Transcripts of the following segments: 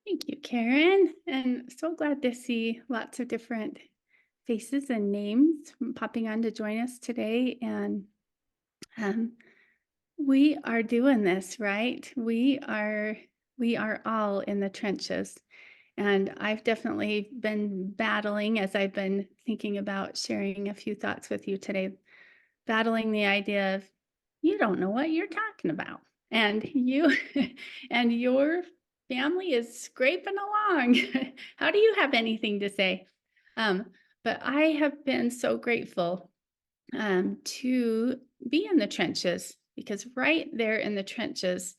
Thank you, Karen. And so glad to see lots of different faces and names popping on to join us today. And um, we are doing this, right? We are all in the trenches. And I've definitely been battling as I've been thinking about sharing a few thoughts with you today, battling the idea of you don't know what you're talking about. And you and your family is scraping along. How do you have anything to say? But I have been so grateful to be in the trenches because right there in the trenches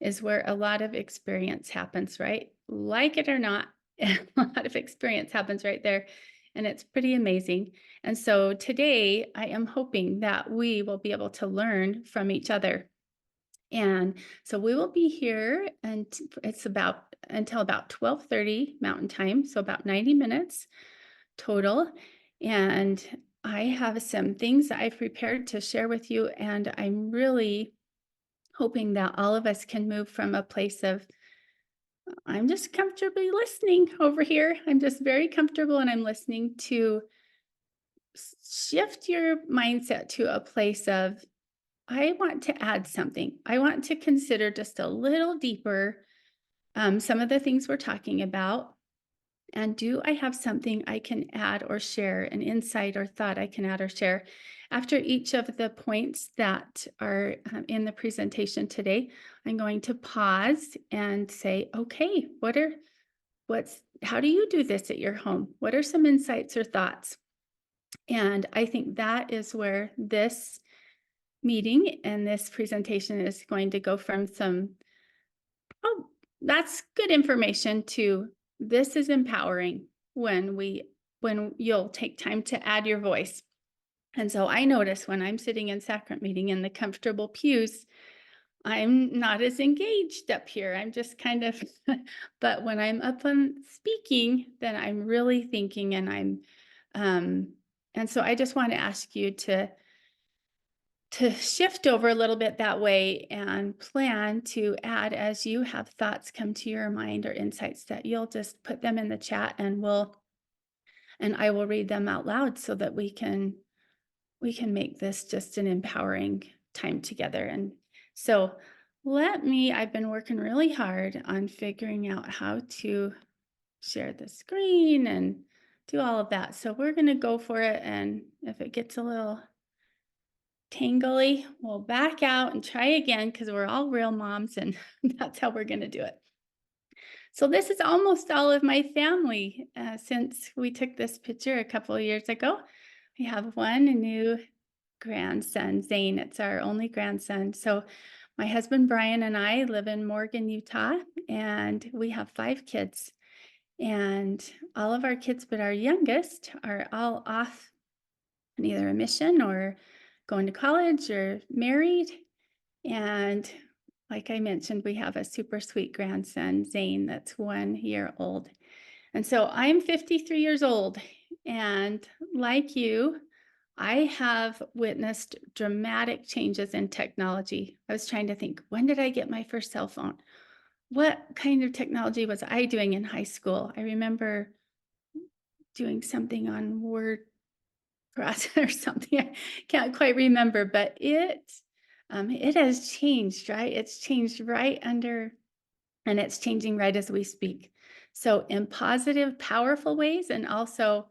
is where a lot of experience happens, right? Like it or not, a lot of experience happens right there. And it's pretty amazing. And so today I am hoping that we will be able to learn from each other. And so we will be here and it's about until about 12:30 Mountain Time, so about 90 minutes total. And I have some things that I've prepared to share with you, and I'm really hoping that all of us can move from a place of I'm just comfortably listening over here. I'm just very comfortable and I'm listening to shift your mindset to a place of I want to add something. I want to consider just a little deeper some of the things we're talking about. And do I have something I can add or share, an insight or thought I can add or share? After each of the points that are in the presentation today, I'm going to pause and say, okay, how do you do this at your home? What are some insights or thoughts? And I think that is where this meeting and this presentation is going to go from some, oh, that's good information to this is empowering when you'll take time to add your voice. And so I notice when I'm sitting in sacrament meeting in the comfortable pews, I'm not as engaged up here. I'm just kind of, but when I'm up on speaking, then I'm really thinking um, and so I just want to ask you to shift over a little bit that way and plan to add as you have thoughts come to your mind or insights that you'll just put them in the chat and I will read them out loud so that we can make this just an empowering time together. And so I've been working really hard on figuring out how to share the screen and do all of that. So we're going to go for it. And if it gets a little tangly, we'll back out and try again because we're all real moms and that's how we're going to do it. So this is almost all of my family since we took this picture a couple of years ago. We have one new grandson, Zane. It's our only grandson. So my husband, Brian, and I live in Morgan, Utah, and we have 5 kids. And all of our kids, but our youngest, are all off on either a mission or going to college or married. And like I mentioned, we have a super sweet grandson, Zane, that's 1 year old. And so I'm 53 years old. And like you, I have witnessed dramatic changes in technology. I was trying to think, when did I get my first cell phone? What kind of technology was I doing in high school? I remember doing something on Word process or something. I can't quite remember, but it has changed, right? It's changed right under, and it's changing right as we speak. So in positive, powerful ways, and also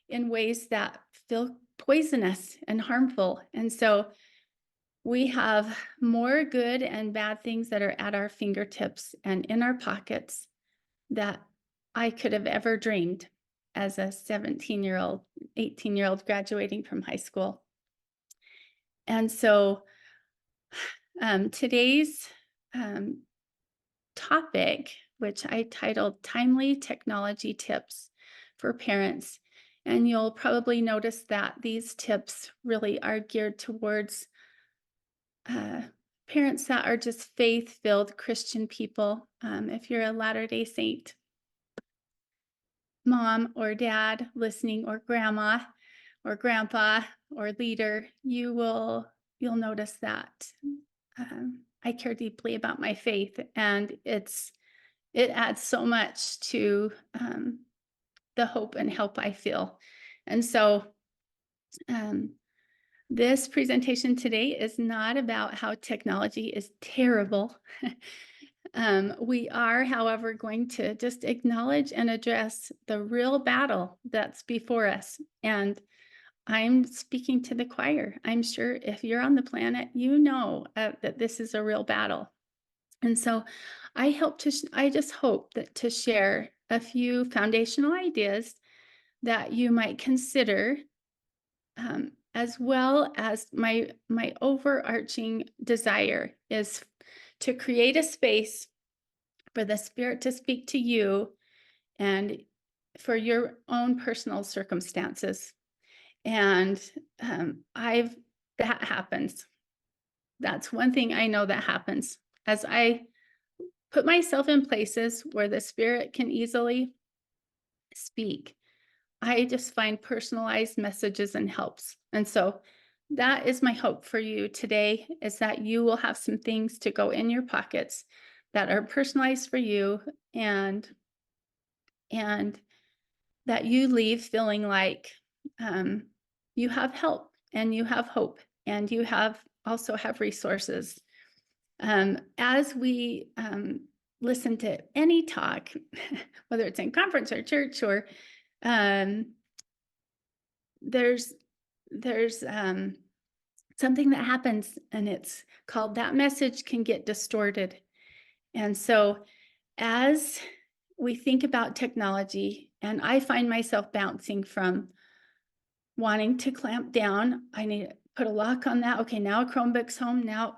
in ways that feel poisonous and harmful. And so we have more good and bad things that are at our fingertips and in our pockets that I could have ever dreamed as a 17-year-old, 18-year-old graduating from high school. And so today's topic, which I titled Timely Technology Tips for Parents, and you'll probably notice that these tips really are geared towards parents that are just faith-filled Christian people. If you're a Latter-day Saint mom or dad listening, or grandma or grandpa or leader, you'll notice that I care deeply about my faith, and it's it adds so much to the hope and help I feel. And so, um, this presentation today is not about how technology is terrible. We are, however, going to just acknowledge and address the real battle that's before us. And I'm speaking to the choir. I'm sure if you're on the planet, you know that this is a real battle. And so I just hope that to share a few foundational ideas that you might consider, as well as my overarching desire is to create a space for the Spirit to speak to you and for your own personal circumstances. And I've that happens. That's one thing I know that happens as I put myself in places where the Spirit can easily speak. I just find personalized messages and helps. And so that is my hope for you today is that you will have some things to go in your pockets that are personalized for you and and that you leave feeling like um, you have help and you have hope and you have also have resources. As we listen to any talk, whether it's in conference or church or um, there's there's something that happens and it's called that message can get distorted. And so as we think about technology, and I find myself bouncing from wanting to clamp down, I need to put a lock on that. Okay, now a Chromebook's home. Now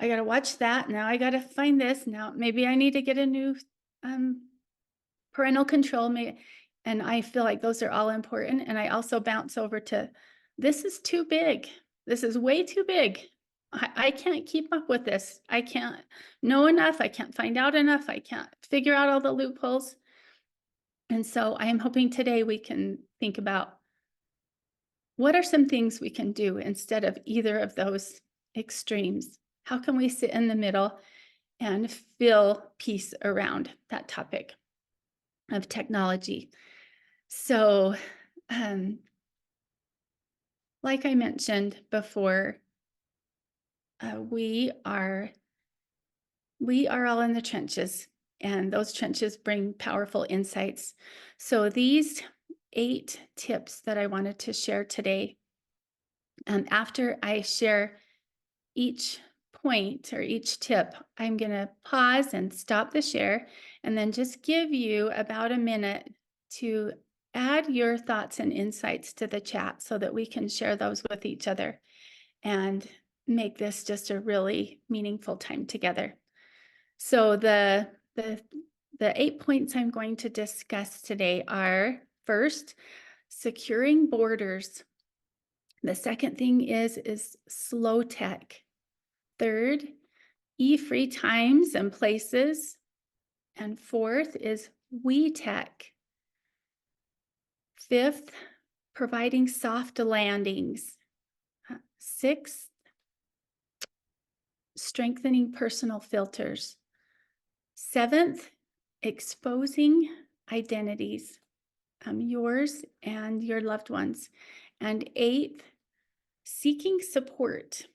I got to watch that. Now I got to find this. Now maybe I need to get a new um, parental control. And I feel like those are all important. And I also bounce over to this is too big. This is way too big. I can't keep up with this. I can't know enough. I can't find out enough. I can't figure out all the loopholes. And so I am hoping today we can think about what are some things we can do instead of either of those extremes? How can we sit in the middle and feel peace around that topic of technology? So, um, like I mentioned before, we are all in the trenches, and those trenches bring powerful insights. So these 8 tips that I wanted to share today, after I share each point or each tip, I'm going to pause and stop the share and then just give you about a minute to add your thoughts and insights to the chat so that we can share those with each other and make this just a really meaningful time together. So the 8 points I'm going to discuss today are first, securing borders. The second thing is slow tech. Third, e-free times and places. And fourth is we tech. Fifth, providing soft landings. Sixth, strengthening personal filters. Seventh, exposing identities, yours and your loved ones. And eighth, seeking support.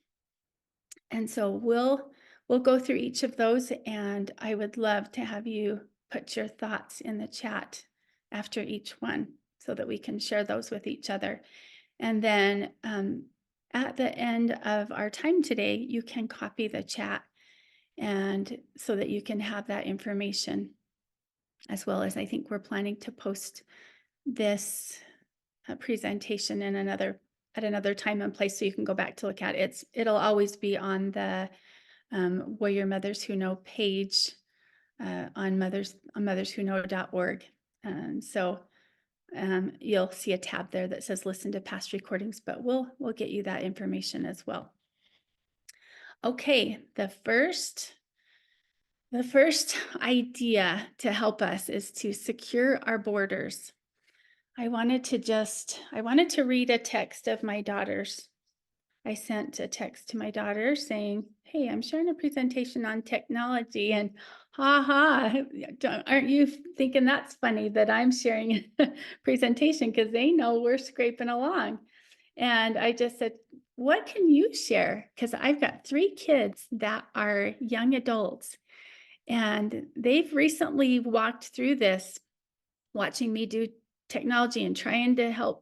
And so we'll go through each of those, and I would love to have you put your thoughts in the chat after each one so that we can share those with each other. And then at the end of our time today, you can copy the chat and so that you can have that information, as well as I think we're planning to post this presentation in at another time and place so you can go back to look at it. It'll always be on the Warrior Mothers Who Know page on motherswhoknow.org. So you'll see a tab there that says listen to past recordings, but we'll get you that information as well. Okay, the first idea to help us is to secure our borders. I wanted to read a text of my daughter's. I sent a text to my daughter saying, "Hey, I'm sharing a presentation on technology, and Ha ha. Aren't you thinking that's funny that I'm sharing a presentation because they know we're scraping along? And I just said, what can you share? Because I've got three kids that are young adults, and they've recently walked through this, watching me do technology and trying to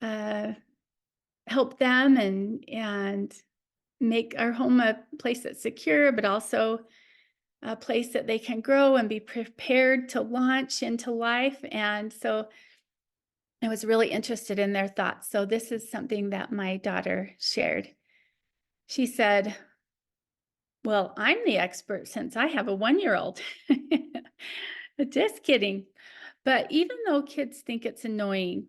uh, help them and make our home a place that's secure, but also a place that they can grow and be prepared to launch into life. And so I was really interested in their thoughts. So this is something that my daughter shared. She said, well, I'm the expert since I have a 1 year old. Just kidding. But even though kids think it's annoying,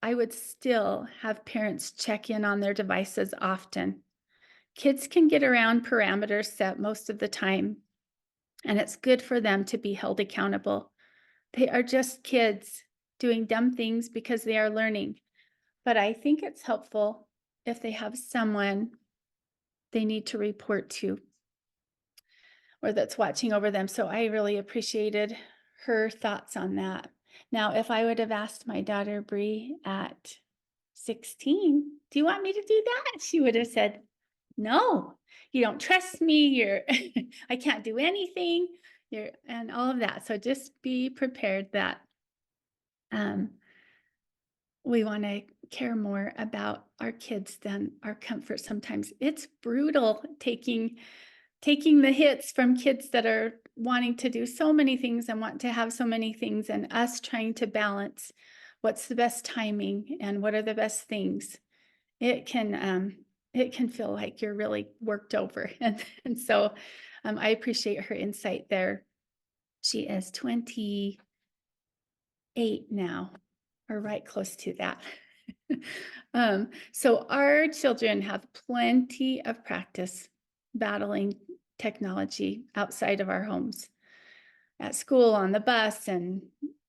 I would still have parents check in on their devices often. Kids can get around parameters set most of the time, and it's good for them to be held accountable. They are just kids doing dumb things because they are learning. But I think it's helpful if they have someone they need to report to or that's watching over them. So I really appreciated her thoughts on that. Now, if I would have asked my daughter Bree at 16, do you want me to do that? She would have said, no, you don't trust me. You're I can't do anything. You're and all of that. So just be prepared that um, we want to care more about our kids than our comfort sometimes. It's brutal taking the hits from kids that are wanting to do so many things and want to have so many things, and us trying to balance what's the best timing and what are the best things. It can feel like you're really worked over. And so I appreciate her insight there. She is 28 now, or right close to that. So our children have plenty of practice battling technology outside of our homes, at school, on the bus, and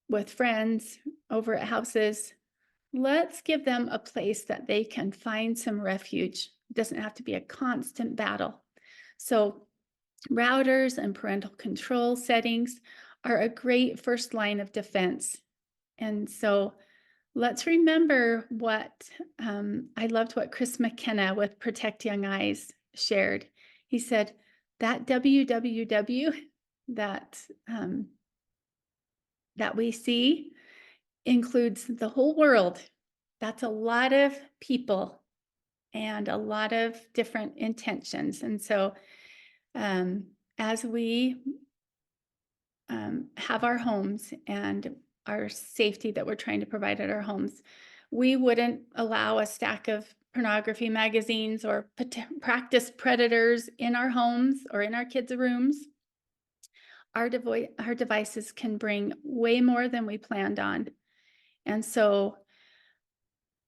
with friends over at houses. Let's give them a place that they can find some refuge. It doesn't have to be a constant battle. So routers and parental control settings are a great first line of defense. And so let's remember what I loved what Chris McKenna with Protect Young Eyes shared. He said that www that that we see includes the whole world. That's a lot of people and a lot of different intentions. And so as we have our homes and our safety that we're trying to provide at our homes, we wouldn't allow a stack of pornography magazines or practice predators in our homes or in our kids' rooms. Our devices can bring way more than we planned on. And so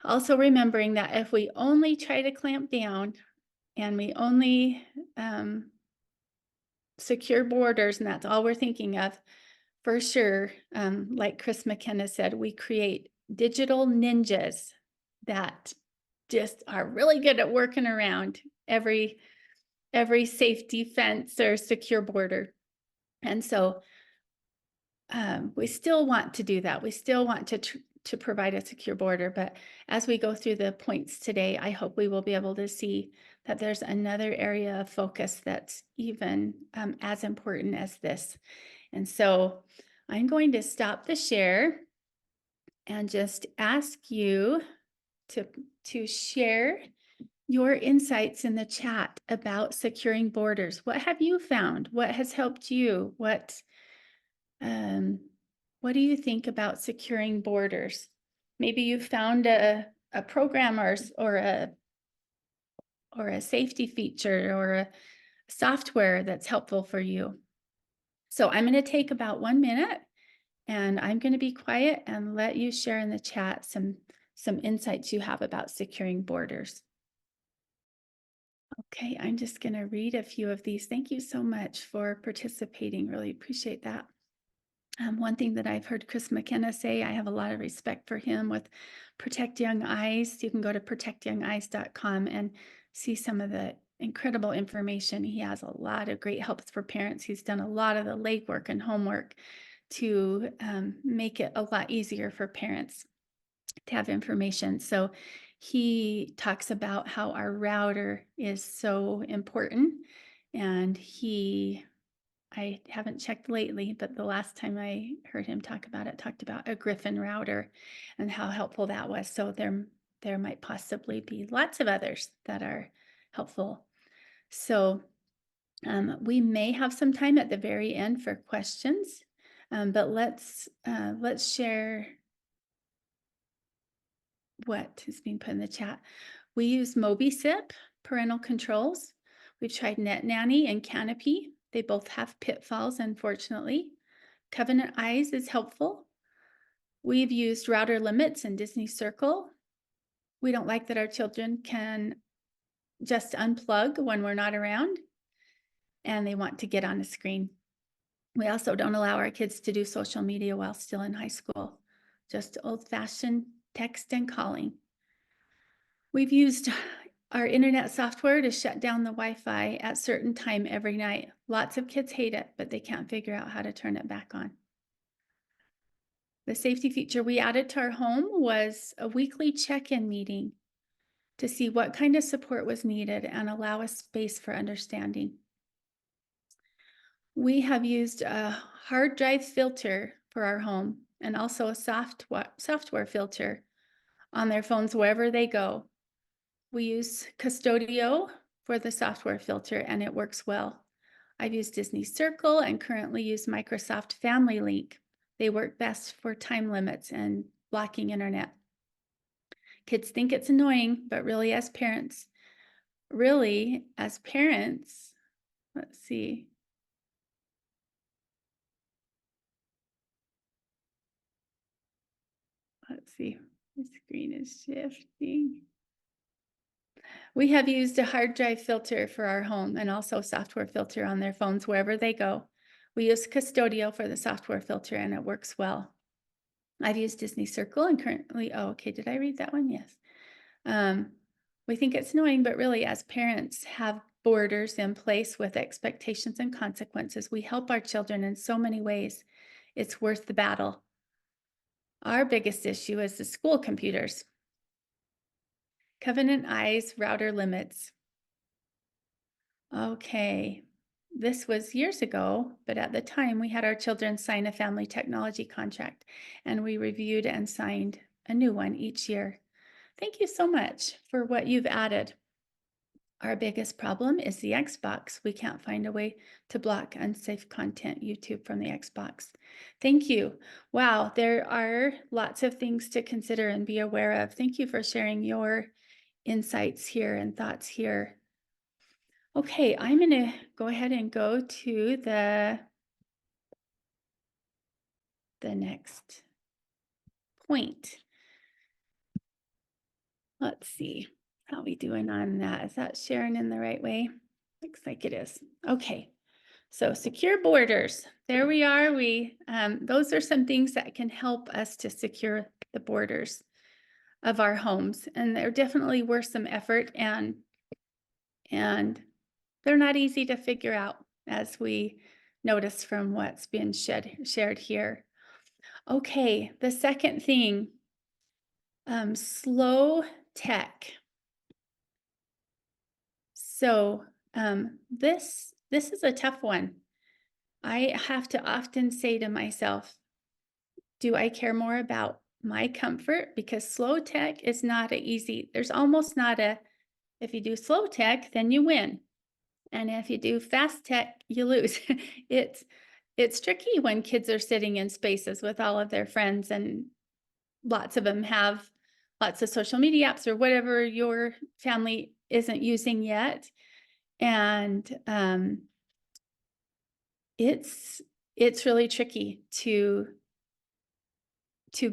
also remembering that if we only try to clamp down and we only secure borders, and that's all we're thinking of, for sure, like Chris McKenna said, we create digital ninjas that just are really good at working around every safety fence or secure border. And so we still want to do that. We still want to provide a secure border. But as we go through the points today, I hope we will be able to see that there's another area of focus that's even as important as this. And so I'm going to stop the share and just ask you to share your insights in the chat about securing borders. What have you found? What has helped you? What do you think about securing borders? Maybe you found a program or a safety feature or a software that's helpful for you. So I'm going to take about 1 minute and I'm going to be quiet and let you share in the chat some insights you have about securing borders. Okay, I'm just going to read a few of these. Thank you so much for participating. Really appreciate that. One thing that I've heard Chris McKenna say, I have a lot of respect for him with Protect Young Eyes. You can go to protectyoungeyes.com and see some of the incredible information. He has a lot of great helps for parents. He's done a lot of the legwork and homework to make it a lot easier for parents to have information. So he talks about how our router is so important. And I haven't checked lately, but the last time I heard him talk about it, talked about a Griffin router and how helpful that was. So there might possibly be lots of others that are helpful. So we may have some time at the very end for questions, but let's share what is being put in the chat. We use MobiSip parental controls. We've tried NetNanny and Canopy. They both have pitfalls, unfortunately. Covenant Eyes is helpful. We've used router limits and Disney Circle. We don't like that our children can just unplug when we're not around and they want to get on a screen. We also don't allow our kids to do social media while still in high school, just old-fashioned text and calling. We've used our internet software to shut down the Wi-Fi at certain time every night. Lots of kids hate it, but they can't figure out how to turn it back on. The safety feature we added to our home was a weekly check-in meeting to see what kind of support was needed and allow a space for understanding. We have used a hard drive filter for our home and also a software filter on their phones wherever they go. We use Custodio for the software filter and it works well. I've used Disney Circle and currently use Microsoft Family Link. They work best for time limits and blocking internet. Kids think it's annoying, but really as parents, let's see. Let's see, the screen is shifting. We have used a hard drive filter for our home and also software filter on their phones wherever they go. We use Custodio for the software filter and it works well. I've used Disney Circle and currently, oh, okay, did I read that one? Yes. We think it's annoying, but really as parents have borders in place with expectations and consequences, we help our children in so many ways. It's worth the battle. Our biggest issue is the school computers. Covenant Eyes router limits. Okay, this was years ago, but at the time we had our children sign a family technology contract and we reviewed and signed a new one each year. Thank you so much for what you've added. Our biggest problem is the Xbox. We can't find a way to block unsafe content, YouTube from the Xbox. Thank you. Wow, there are lots of things to consider and be aware of. Thank you for sharing your insights here and thoughts here. Okay, I'm going to go ahead and go to the next point. Let's see. How are we doing on that? Is that sharing in the right way? Looks like it is. Okay. So secure borders. There we are. Those are some things that can help us to secure the borders of our homes. And there definitely were some effort and they're not easy to figure out as we notice from what's been shared here. Okay, the second thing, slow tech. So this is a tough one. I have to often say to myself, do I care more about my comfort? Because slow tech is not easy. There's almost not if you do slow tech, then you win. And if you do fast tech, you lose. It's tricky when kids are sitting in spaces with all of their friends and lots of them have lots of social media apps or whatever your family isn't using yet. And it's really tricky to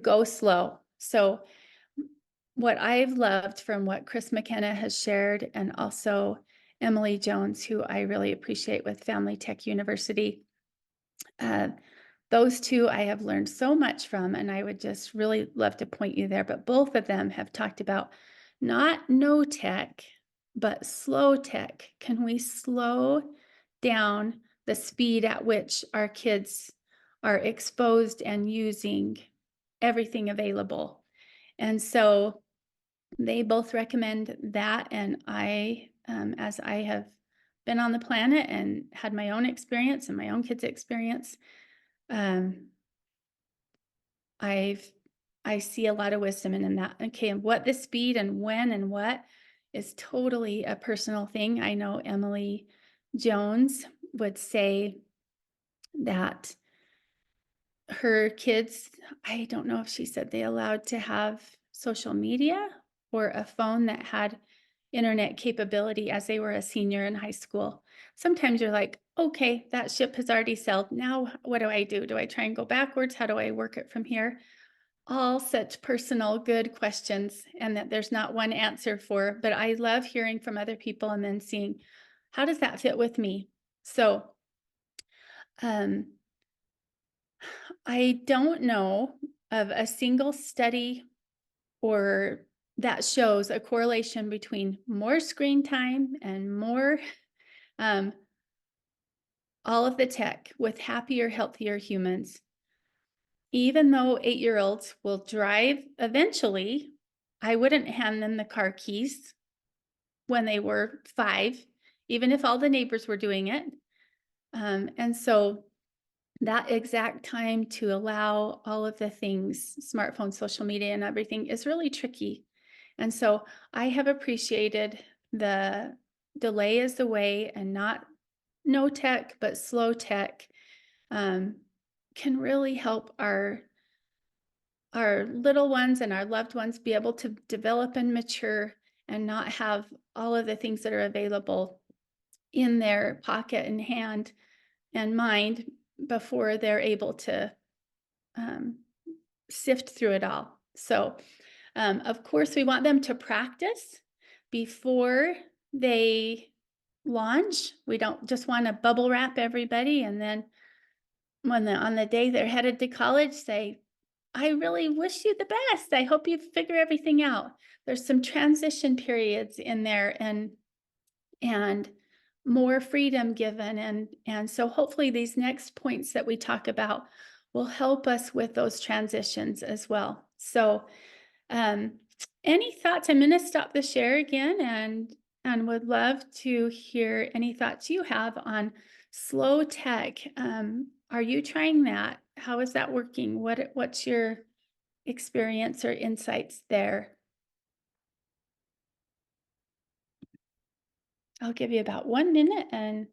go slow. So what I've loved from what Chris McKenna has shared and also Emily Jones, who I really appreciate with Family Tech University, those two I have learned so much from, and I would just really love to point you there. But both of them have talked about not no tech, but slow tech. Can we slow down the speed at which our kids are exposed and using everything available? And so they both recommend that. And as I have been on the planet and had my own experience and my own kids' experience, um, I've I see a lot of wisdom in that. Okay, and what the speed and when and what is totally a personal thing. I know Emily Jones would say that her kids, I don't know if she said they allowed to have social media or a phone that had internet capability as they were a senior in high school. Sometimes you're like, okay, that ship has already sailed. Now, what do I do? Do I try and go backwards? How do I work it from here? All such personal, good questions, and that there's not one answer for. But I love hearing from other people and then seeing how does that fit with me. So, um, I don't know of a single study or that shows a correlation between more screen time and more um, all of the tech with happier, healthier humans. Even though 8-year-olds will drive eventually, I wouldn't hand them the car keys when they were 5, even if all the neighbors were doing it. And so that exact time to allow all of the things, smartphone, social media, and everything is really tricky. And so I have appreciated the delay is the way and not no tech, but slow tech um, can really help our little ones and our loved ones be able to develop and mature and not have all of the things that are available in their pocket and hand and mind before they're able to um, sift through it all. So, of course, we want them to practice before they launch. We don't just want to bubble wrap everybody and then on the day they're headed to college say, I really wish you the best. I hope you figure everything out. There's some transition periods in there and more freedom given and so hopefully these next points that we talk about will help us with those transitions as well. So um, any thoughts? I'm going to stop the share again and would love to hear any thoughts you have on slow tech. Are you trying that? How is that working? What's your experience or insights there? I'll give you about 1 minute and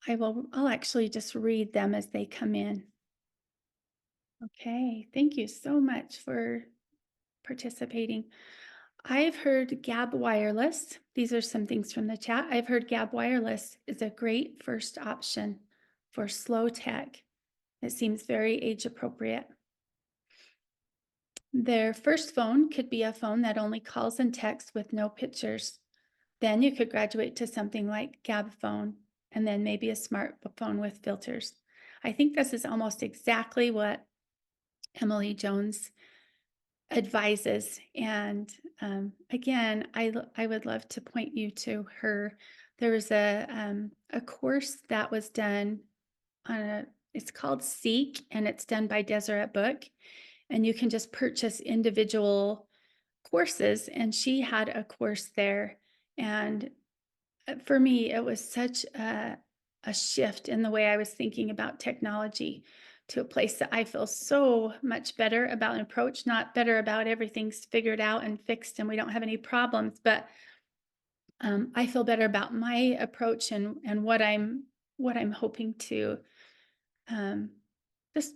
I'll actually just read them as they come in. Okay, thank you so much for participating. I've heard Gab Wireless. These are some things from the chat. I've heard Gab Wireless is a great first option for slow tech. It seems very age appropriate. Their first phone could be a phone that only calls and texts with no pictures. Then you could graduate to something like Gab phone and then maybe a smartphone with filters. I think this is almost exactly what Emily Jones advises. And again, I would love to point you to her. There was a course that was done on it's called Seek, and it's done by Deseret Book. And you can just purchase individual courses. And she had a course there. And for me, it was such a shift in the way I was thinking about technology to a place that I feel so much better about an approach, not better about everything's figured out and fixed and we don't have any problems, but I feel better about my approach and what I'm hoping to um, just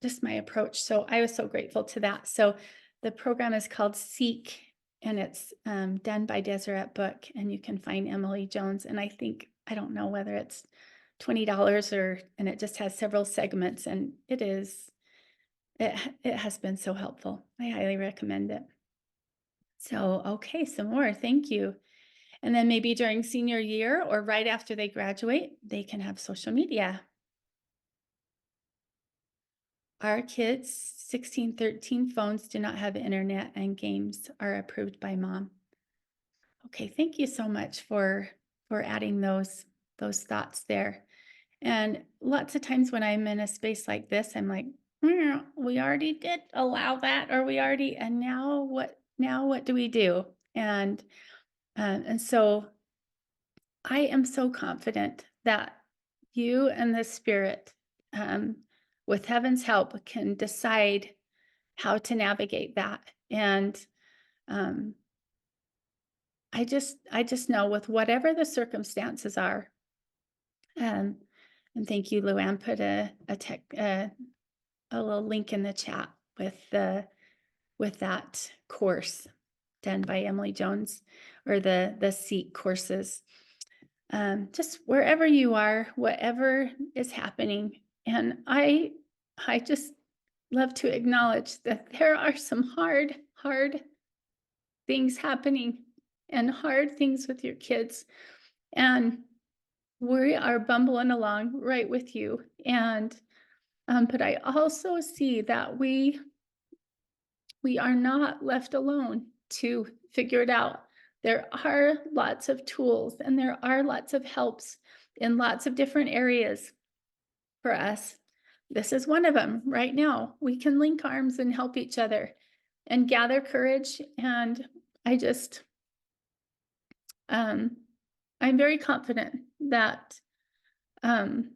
just my approach. So I was so grateful to that. So the program is called Seek, and it's done by Deseret Book, and you can find Emily Jones. And I think I don't know whether it's $20 or and it just has several segments, and it has been so helpful. I highly recommend it. So okay, some more. Thank you. And then maybe during senior year or right after they graduate, they can have social media. Our kids' 16, 13 phones do not have internet and games are approved by mom. Okay, thank you so much for adding those thoughts there. And lots of times when I'm in a space like this, I'm like, we already did allow that, or we already, and now what? Now what do we do?" And so I am so confident that you and the Spirit, um, with heaven's help, can decide how to navigate that. And um, I just know with whatever the circumstances are, um, and thank you, Luann, put a little link in the chat with that course done by Emily Jones, or the Seek courses. Just wherever you are, whatever is happening, and I just love to acknowledge that there are some hard things happening, and hard things with your kids, and we are bumbling along right with you. And but I also see that we are not left alone to figure it out. There are lots of tools and there are lots of helps in lots of different areas for us. This is one of them right now. We can link arms and help each other and gather courage. And I just, um, I'm very confident um,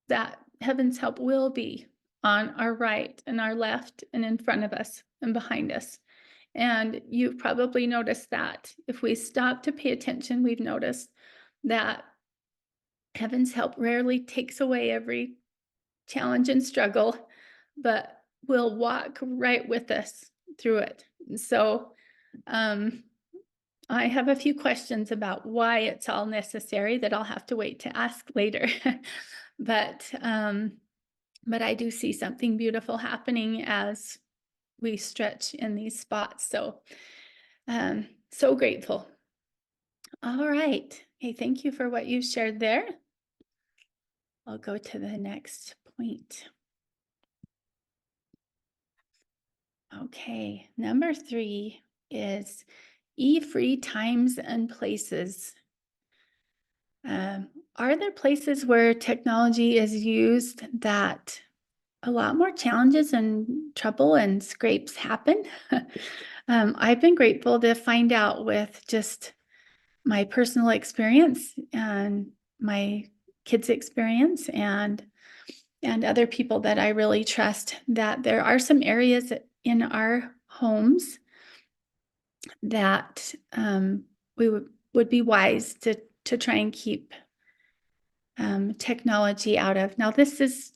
that heaven's help will be on our right and our left and in front of us and behind us. And you've probably noticed that if we stop to pay attention, we've noticed that heaven's help rarely takes away every challenge and struggle, but will walk right with us through it. So, um, I have a few questions about why it's all necessary that I'll have to wait to ask later. but um, but I do see something beautiful happening as we stretch in these spots. So so grateful. All right. Hey, thank you for what you shared there. I'll go to the next point. Okay, number 3 is free times and places. Um, are there places where technology is used that a lot more challenges and trouble and scrapes happen? I've been grateful to find out with just my personal experience and my kids' experience and other people that I really trust, that there are some areas in our homes that we would be wise to try and keep technology out of. Now, this is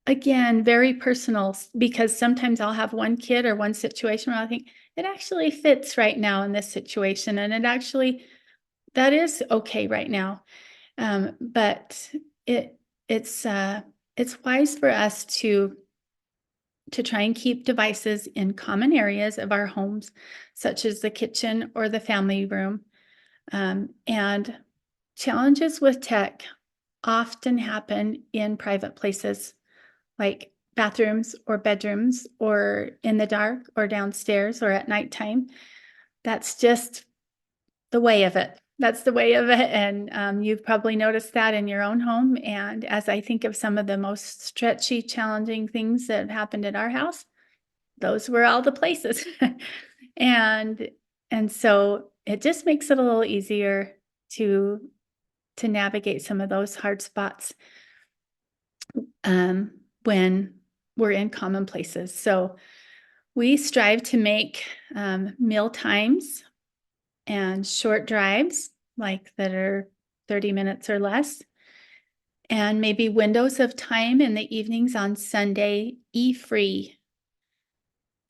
again very personal, because sometimes I'll have one kid or one situation where I think it actually fits right now in this situation, and it actually that is okay right now. But it it's wise for us to try and keep devices in common areas of our homes, such as the kitchen or the family room. And challenges with tech often happen in private places, like bathrooms or bedrooms, or in the dark, or downstairs, or at nighttime. That's just the way of it. That's the way of it, and you've probably noticed that in your own home. And as I think of some of the most stretchy, challenging things that have happened at our house, those were all the places. and and so it just makes it a little easier to navigate some of those hard spots when we're in common places. So we strive to make meal times and short drives, like that are 30 minutes or less, and maybe windows of time in the evenings on Sunday, free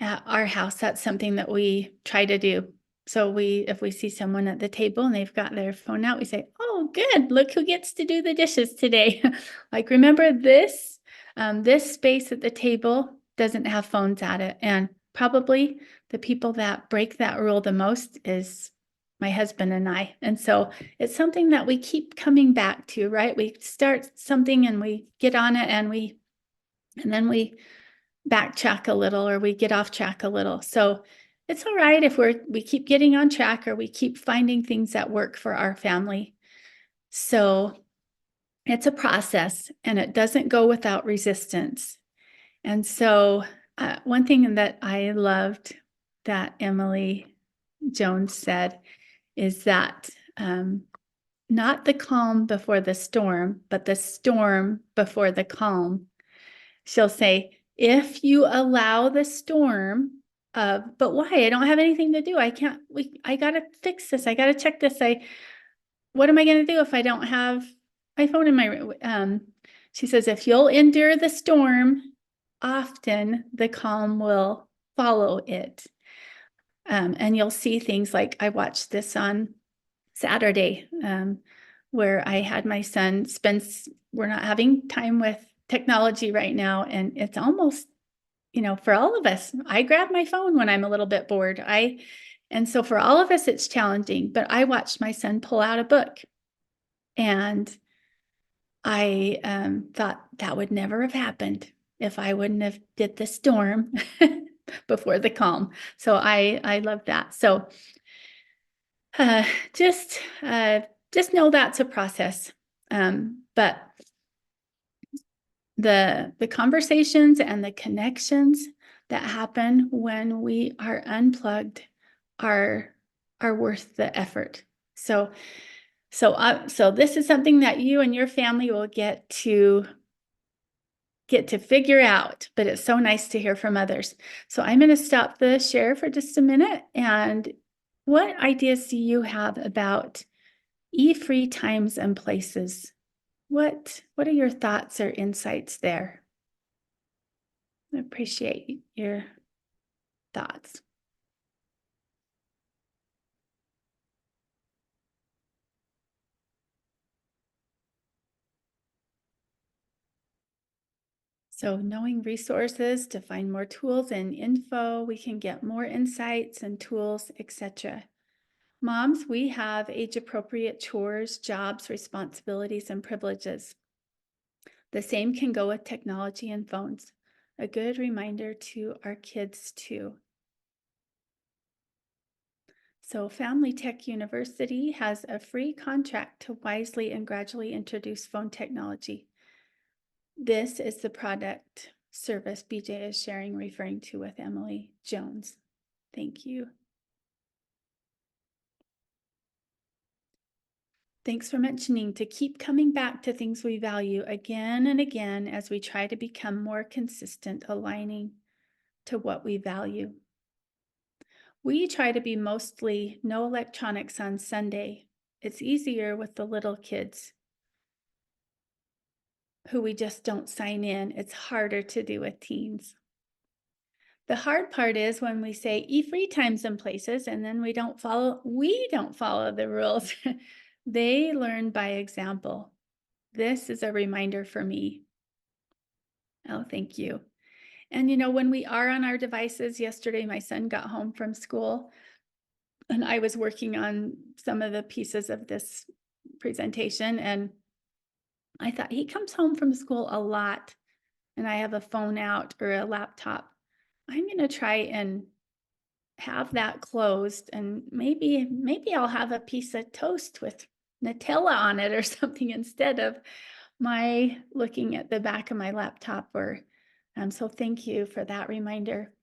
at our house. That's something that we try to do. So if we see someone at the table and they've got their phone out, we say, "Oh, good! Look who gets to do the dishes today." Like, remember this? This space at the table doesn't have phones at it, and probably the people that break that rule the most is my husband and I. And so it's something that we keep coming back to, right? We start something and we get on it, and then we backtrack a little, or we get off track a little. So it's all right if we keep getting on track or we keep finding things that work for our family. So it's a process and it doesn't go without resistance. And so, one thing that I loved that Emily Jones said is that not the calm before the storm, but the storm before the calm. She'll say, if you allow the storm of, but why? I don't have anything to do. I got to fix this. I got to check this. What am I going to do if I don't have my phone in my room? She says, if you'll endure the storm, often the calm will follow it. And you'll see things like I watched this on Saturday, where I had my son we're not having time with technology right now. And it's almost, for all of us, I grab my phone when I'm a little bit bored. And so for all of us, it's challenging, but I watched my son pull out a book and I thought that would never have happened if I wouldn't have did the storm before the calm. So I love that. So uh, just just know that's a process. But the conversations and the connections that happen when we are unplugged are worth the effort. So this is something that you and your family will get to figure out, but it's so nice to hear from others. So I'm going to stop the share for just a minute. And what ideas do you have about e-free times and places? What are your thoughts or insights there? I appreciate your thoughts. So knowing resources to find more tools and info, we can get more insights and tools, etc. Moms, we have age-appropriate chores, jobs, responsibilities, and privileges. The same can go with technology and phones. A good reminder to our kids too. So Family Tech University has a free contract to wisely and gradually introduce phone technology. This is the product service BJ is sharing, referring to with Emily Jones. Thank you. Thanks for mentioning to keep coming back to things we value again and again as we try to become more consistent, aligning to what we value. We try to be mostly no electronics on Sunday. It's easier with the little kids who we just don't sign in. It's harder to do with teens. The hard part is when we say e-free times and places and then we don't follow the rules. They learn by example. This is a reminder for me. Oh, thank you. And when we are on our devices, yesterday my son got home from school and I was working on some of the pieces of this presentation and I thought he comes home from school a lot and I have a phone out or a laptop. I'm going to try and have that closed and maybe I'll have a piece of toast with Nutella on it or something instead of my looking at the back of my laptop or so thank you for that reminder.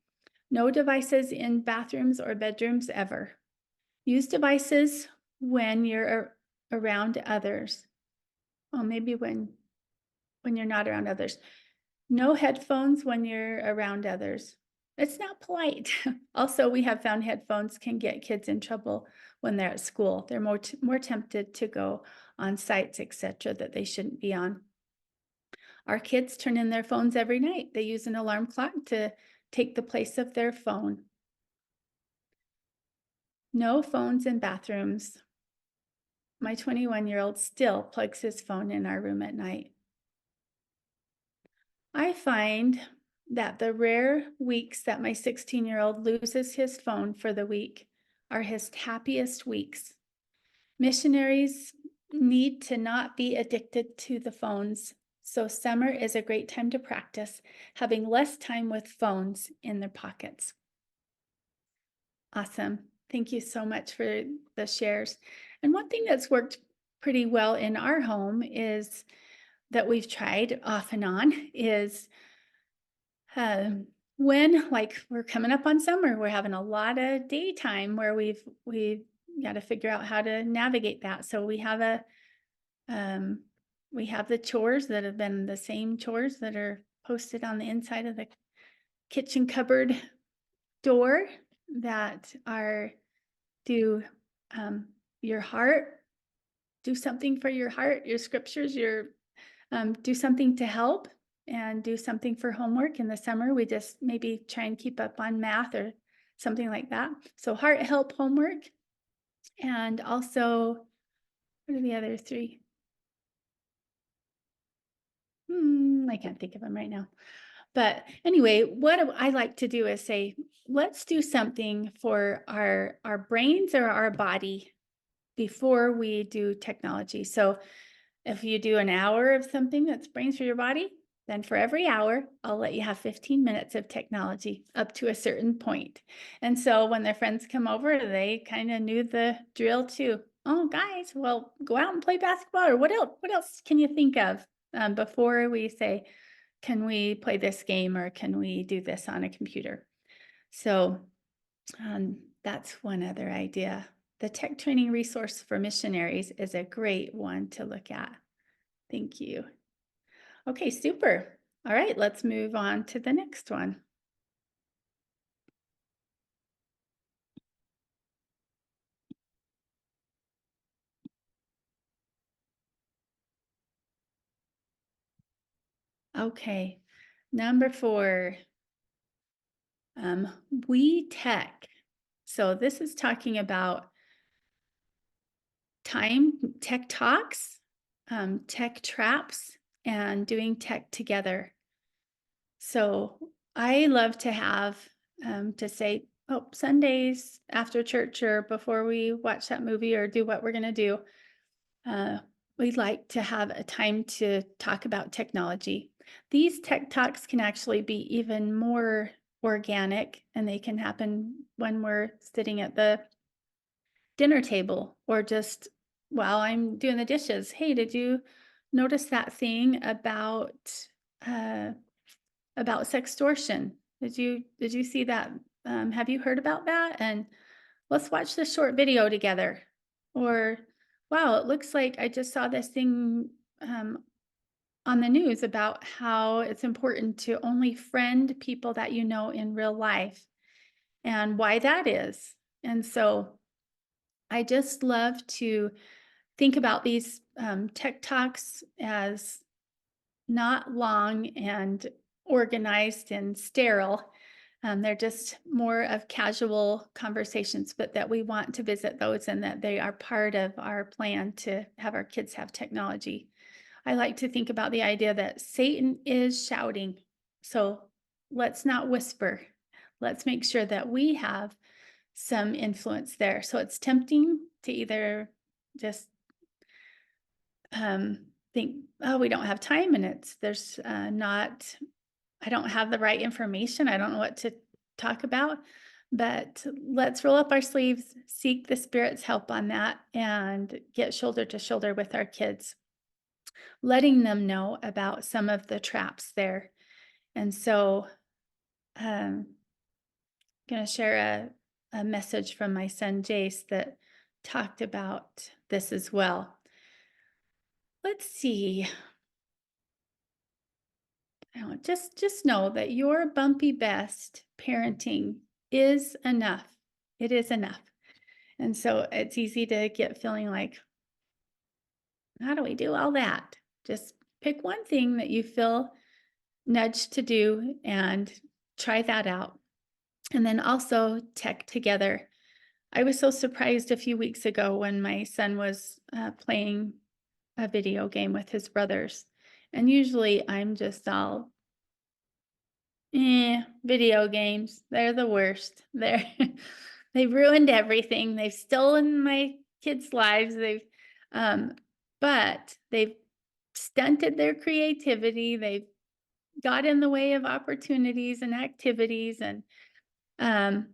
No devices in bathrooms or bedrooms ever. Use devices when you're around others. Well, maybe when you're not around others. No headphones when you're around others. It's not polite. Also, we have found headphones can get kids in trouble when they're at school. They're more tempted to go on sites, etc., that they shouldn't be on. Our kids turn in their phones every night. They use an alarm clock to take the place of their phone. No phones in bathrooms. My 21-year-old still plugs his phone in our room at night. I find that the rare weeks that my 16-year-old loses his phone for the week are his happiest weeks. Missionaries need to not be addicted to the phones, so summer is a great time to practice having less time with phones in their pockets. Awesome. Thank you so much for the shares. And one thing that's worked pretty well in our home is that we've tried off and on is um, when like we're coming up on summer, we're having a lot of daytime where we've got to figure out how to navigate that. So um, we have the chores that have been the same chores that are posted on the inside of the kitchen cupboard door that are do your heart, do something for your heart, your scriptures, your do something to help, and do something for homework. In the summer, we just maybe try and keep up on math or something like that. So heart, help, homework, and also what are the other three? I can't think of them right now. But anyway, what I like to do is say, let's do something for our brains or our body before we do technology. So if you do an hour of something that's brains for your body, then for every hour, I'll let you have 15 minutes of technology up to a certain point. And so when their friends come over, they kind of knew the drill too. Oh, guys, well, go out and play basketball, or what else? What else can you think of before we say, can we play this game or can we do this on a computer? So that's one other idea. The tech training resource for missionaries is a great one to look at. Thank you. Okay, super. All right, let's move on to the next one. Okay, number 4, um, we tech. So this is talking about time tech talks, tech traps, and doing tech together. So I love to have to say, oh, Sundays after church or before we watch that movie or do what we're going to do, uh, we'd like to have a time to talk about technology. These tech talks can actually be even more organic, and they can happen when we're sitting at the dinner table or just while I'm doing the dishes. Hey, did you notice that thing uh, about sextortion? Did you see that? Have you heard about that? And let's watch this short video together. Or, wow, it looks like I just saw this thing on the news about how it's important to only friend people that you know in real life and why that is. And so I just love to think about these tech talks as not long and organized and sterile. They're just more of casual conversations, but that we want to visit those and that they are part of our plan to have our kids have technology. I like to think about the idea that Satan is shouting. So let's not whisper. Let's make sure that we have some influence there. So it's tempting to either just think, oh, we don't have time and there's not, I don't have the right information. I don't know what to talk about, but let's roll up our sleeves, seek the Spirit's help on that, and get shoulder to shoulder with our kids, letting them know about some of the traps there. And so, I'm going to share a message from my son Jace that talked about this as well. Let's see. Just know that your bumpy best parenting is enough. It is enough. And so it's easy to get feeling like, how do we do all that? Just pick one thing that you feel nudged to do and try that out. And then also tech together. I was so surprised a few weeks ago when my son was playing a video game with his brothers. And usually I'm just all, video games, they're the worst. They've ruined everything. They've stolen my kids' lives. But they've stunted their creativity. They've got in the way of opportunities and activities. And, um,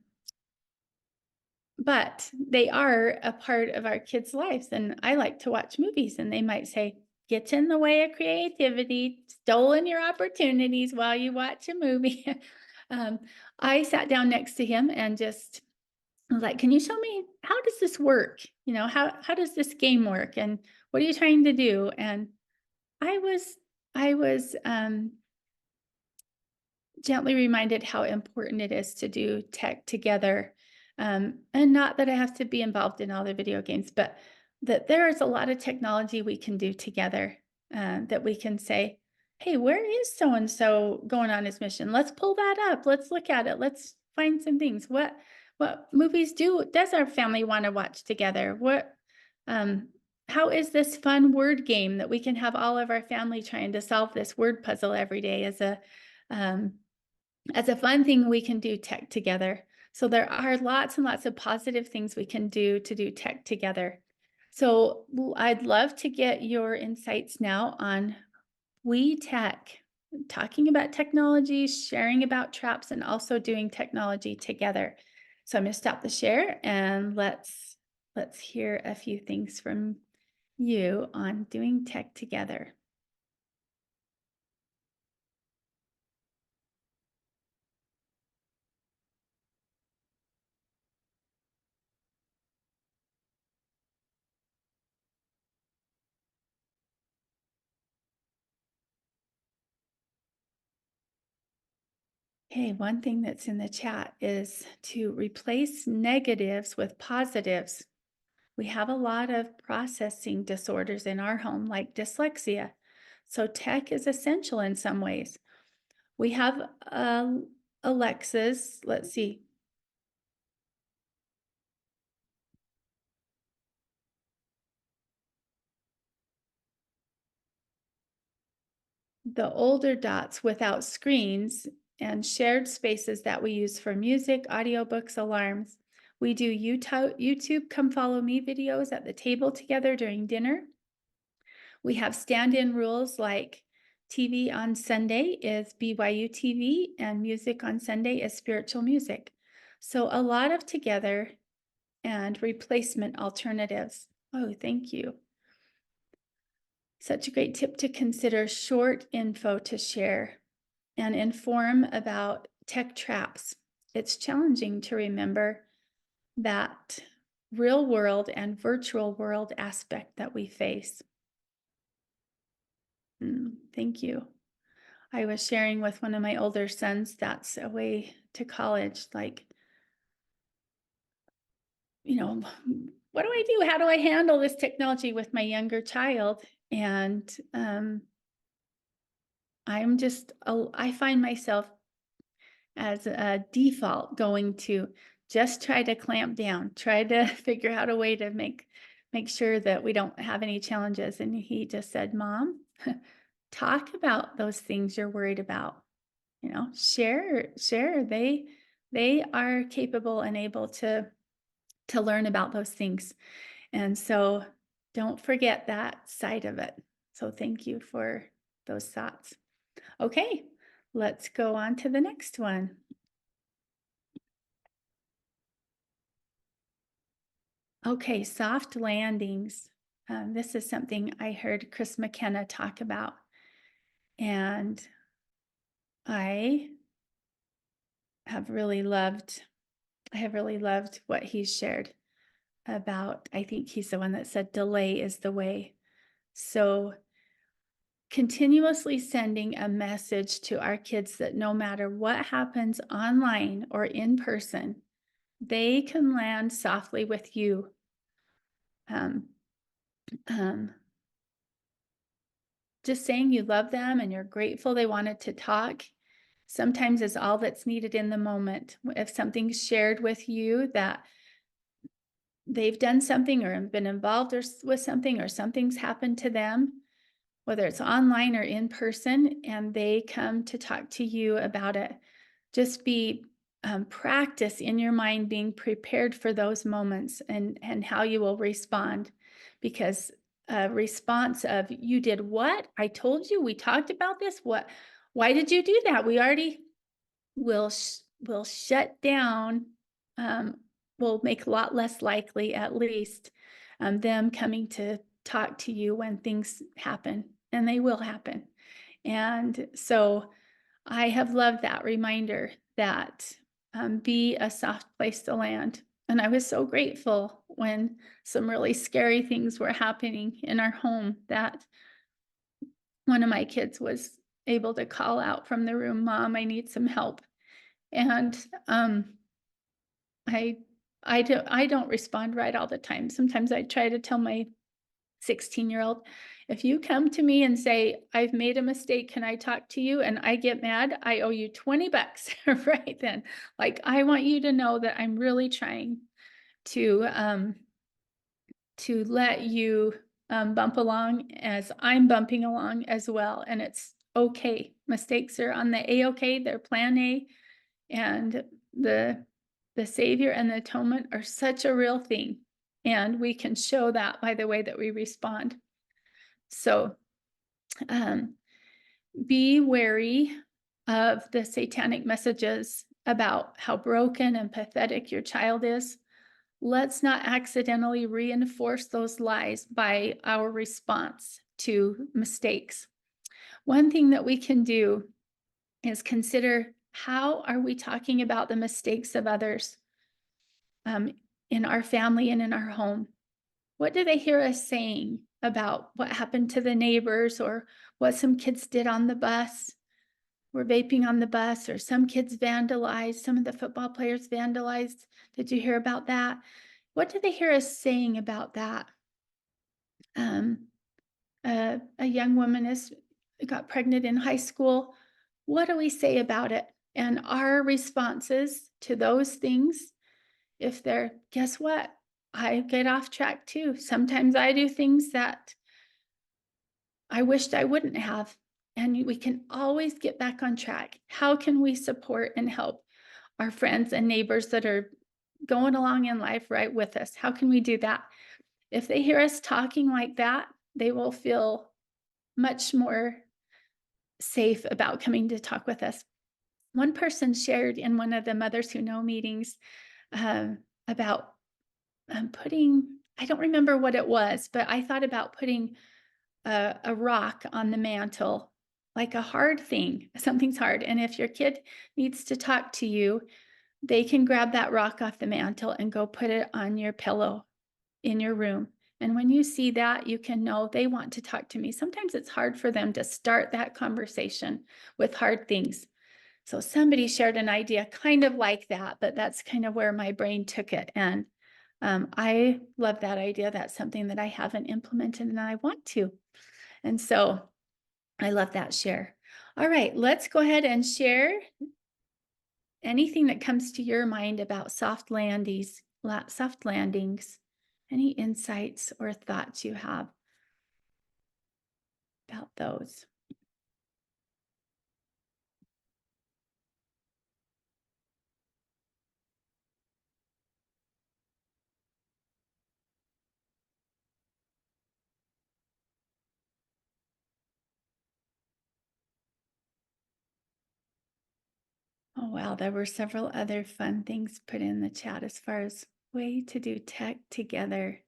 but they are a part of our kids' lives, and I like to watch movies, and they might say, "Gets in the way of creativity, stolen your opportunities while you watch a movie." Um, I sat down next to him and just was like, "Can you show me how does this work? You know, how does this game work, and what are you trying to do?" And I was I was gently reminded how important it is to do tech together. And not that I have to be involved in all the video games, but that there is a lot of technology we can do together, that we can say, hey, where is so and so going on his mission? Let's pull that up. Let's look at it. Let's find some things. What movies does our family want to watch together? Um, how is this fun word game that we can have all of our family trying to solve this word puzzle every day um, as a fun thing we can do tech together. So there are lots and lots of positive things we can do to do tech together. So I'd love to get your insights now on we tech, talking about technology, sharing about traps, and also doing technology together. So I'm going to stop the share and let's hear a few things from you on doing tech together. Okay, one thing that's in the chat is to replace negatives with positives. We have a lot of processing disorders in our home, like dyslexia. So tech is essential in some ways. We have Alexas. Let's see. The older dots without screens and shared spaces that we use for music, audiobooks, alarms. We do YouTube come follow me videos at the table together during dinner. We have stand-in rules like TV on Sunday is BYU TV and music on Sunday is spiritual music. So a lot of together and replacement alternatives. Oh, thank you. Such a great tip to consider short info to share and inform about tech traps. It's challenging to remember that real world and virtual world aspect that we face. Thank you. I was sharing with one of my older sons that's away to college, like, you know, what do I do? How do I handle this technology with my younger child? And I find myself as a default going to just try to clamp down, try to figure out a way to make sure that we don't have any challenges. And he just said, Mom, talk about those things you're worried about. You know, share. They are capable and able to learn about those things. And so don't forget that side of it. So thank you for those thoughts. Okay, let's go on to the next one. Okay, soft landings. This is something I heard Chris McKenna talk about, and I have really loved. I have really loved what he's shared about. I think he's the one that said delay is the way. So continuously sending a message to our kids that no matter what happens online or in person, they can land softly with you. Um, um, just saying you love them and you're grateful they wanted to talk sometimes is all that's needed in the moment. If something's shared with you that they've done something or been involved with something or something's happened to them, whether it's online or in person, and they come to talk to you about it, just be practice in your mind being prepared for those moments and how you will respond, because a response of you did what? I told you, we talked about this. Why did you do that? We already will shut down um, will make a lot less likely, at least, them coming to talk to you when things happen, and they will happen. And so I have loved that reminder that be a soft place to land. And I was so grateful when some really scary things were happening in our home that one of my kids was able to call out from the room, "Mom, I need some help." And I I don't respond right all the time. Sometimes I try to tell my 16-year-old, if you come to me and say, "I've made a mistake, can I talk to you?" and I get mad, I owe you $20 right then. Like, I want you to know that I'm really trying to, um, to let you, bump along as I'm bumping along as well, and it's okay. Mistakes are on the A-OK, they're plan A, and the the Savior and the atonement are such a real thing, and we can show that by the way that we respond. So, um, be wary of the satanic messages about how broken and pathetic your child is. Let's not accidentally reinforce those lies by our response to mistakes. One thing that we can do is consider, how are we talking about the mistakes of others, um, in our family and in our home? What do they hear us saying about what happened to the neighbors, or what some kids did on the bus? Were vaping on the bus, or some kids vandalized, some of the football players vandalized. Did you hear about that? What do they hear us saying about that? Um, a young woman is got pregnant in high school. What do we say about it? And our responses to those things, if they're, guess what? I get off track too. Sometimes I do things that I wished I wouldn't have. And we can always get back on track. How can we support and help our friends and neighbors that are going along in life right with us? How can we do that? If they hear us talking like that, they will feel much more safe about coming to talk with us. One person shared in one of the Mothers Who Know meetings, about putting, I don't remember what it was, but I thought about putting a rock on the mantle, like a hard thing. Something's hard. And if your kid needs to talk to you, they can grab that rock off the mantle and go put it on your pillow in your room. And when you see that, you can know they want to talk to me. Sometimes it's hard for them to start that conversation with hard things. So somebody shared an idea kind of like that, but that's kind of where my brain took it. And I love that idea. That's something that I haven't implemented and I want to. And so I love that share. All right, let's go ahead and share anything that comes to your mind about soft landings, any insights or thoughts you have about those. Oh, wow, there were several other fun things put in the chat as far as way to do tech together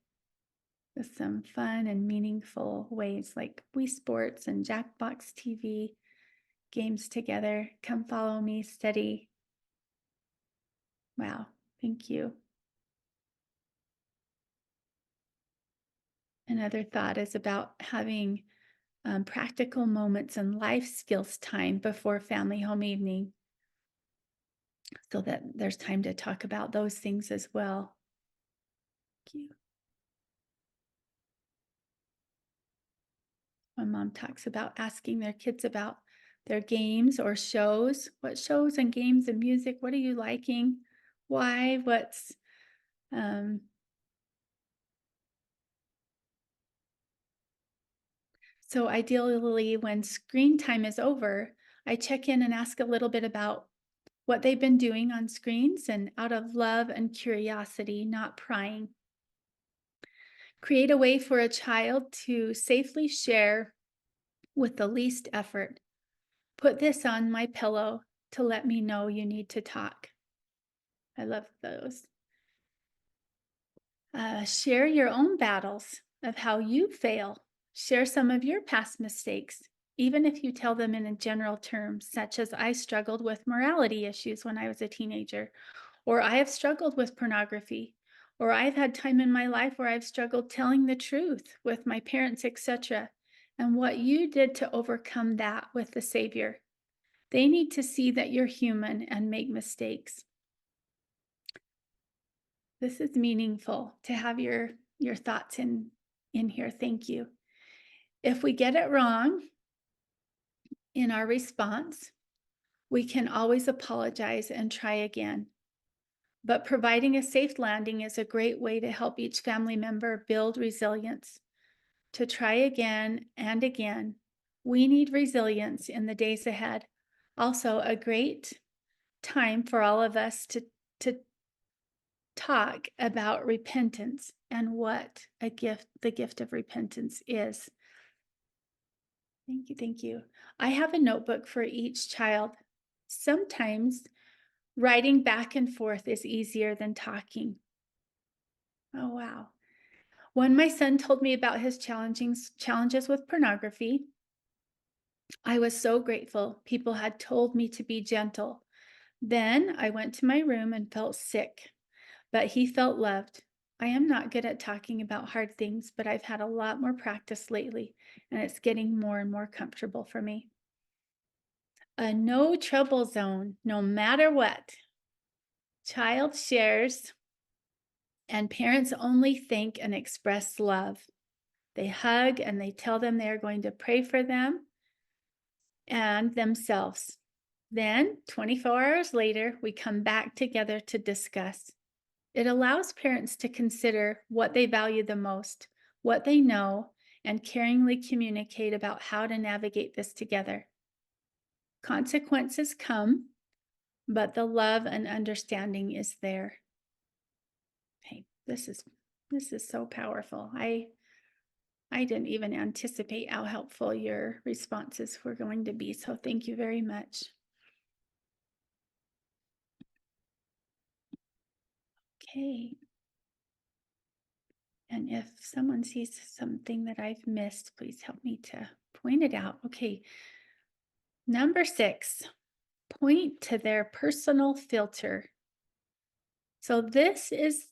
with some fun and meaningful ways, like Wii Sports and Jackbox TV, games together, come follow me, study. Wow, thank you. Another thought is about having practical moments and life skills time before family home evening, so that there's time to talk about those things as well. Thank you. My mom talks about asking their kids about their games or shows. What shows and games and music? What are you liking? Why? Um, so ideally, when screen time is over, I check in and ask a little bit about what they've been doing on screens, and out of love and curiosity, not prying. Create a way for a child to safely share with the least effort. Put this on my pillow to let me know you need to talk. I love those. Share your own battles of how you fail. Share some of your past mistakes, even if you tell them in a general terms, such as I struggled with morality issues when I was a teenager, or I have struggled with pornography, or I've had time in my life where I've struggled telling the truth with my parents, etc. And what you did to overcome that with the Savior. They need to see that you're human and make mistakes. This is meaningful to have your thoughts in here. Thank you. If we get it wrong in our response, we can always apologize and try again. But providing a safe landing is a great way to help each family member build resilience to try again and again. We need resilience in the days ahead. Also, a great time for all of us to talk about repentance and what the gift of repentance is. Thank you, thank you. I have a notebook for each child. Sometimes writing back and forth is easier than talking. Oh, wow. When my son told me about his challenges with pornography, I was so grateful people had told me to be gentle. Then I went to my room and felt sick, but he felt loved. I am not good at talking about hard things, but I've had a lot more practice lately, and it's getting more and more comfortable for me. A no trouble zone, no matter what. Child shares, and parents only thank and express love. They hug and they tell them they are going to pray for them and themselves. Then, 24 hours later, we come back together to discuss. It allows parents to consider what they value the most, what they know, and caringly communicate about how to navigate this together. Consequences come, but the love and understanding is there. Okay, this is so powerful. I didn't even anticipate how helpful your responses were going to be, so thank you very much. Okay. And if someone sees something that I've missed, please help me to point it out. Okay. Number 6, point to their personal filter. So this is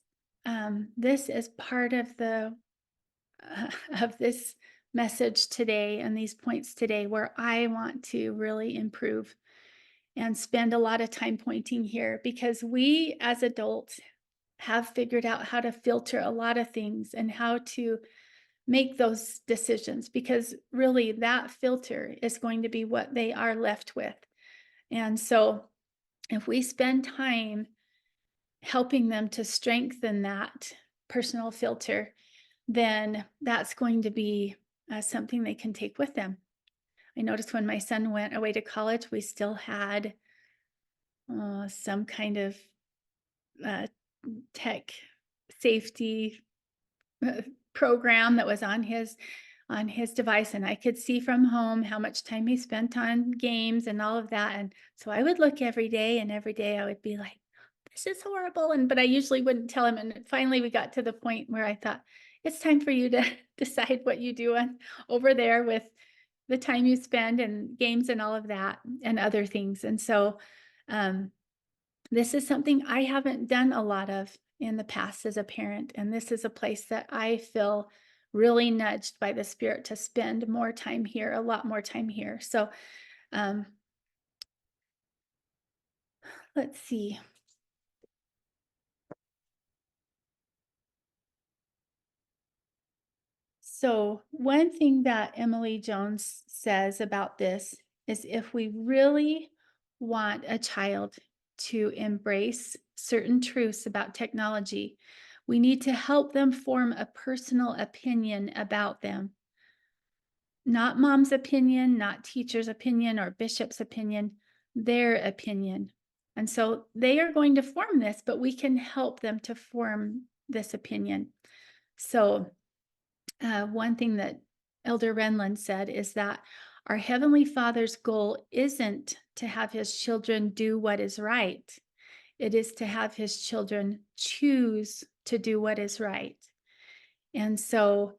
part of the of this message today and these points today where I want to really improve and spend a lot of time pointing here because we as adults have figured out how to filter a lot of things and how to make those decisions because really that filter is going to be what they are left with. And so if we spend time helping them to strengthen that personal filter, then that's going to be something they can take with them. I noticed when my son went away to college, we still had some kind of uh, tech safety program that was on his device, and I could see from home how much time he spent on games and all of that. And so I would look every day, and every day I would be like, this is horrible. But I usually wouldn't tell him. And finally we got to the point where I thought, it's time for you to decide what you do over there with the time you spend and games and all of that and other things. And so this is something I haven't done a lot of in the past as a parent, and this is a place that I feel really nudged by the Spirit to spend more time here, a lot more time here. So, um, let's see. So, one thing that Emily Jones says about this is if we really want a child to embrace certain truths about technology, we need to help them form a personal opinion about them. Not mom's opinion, not teacher's opinion or bishop's opinion, their opinion. And so they are going to form this, but we can help them to form this opinion. So, one thing that Elder Renlund said is that our Heavenly Father's goal isn't to have his children do what is right. It is to have his children choose to do what is right. And so,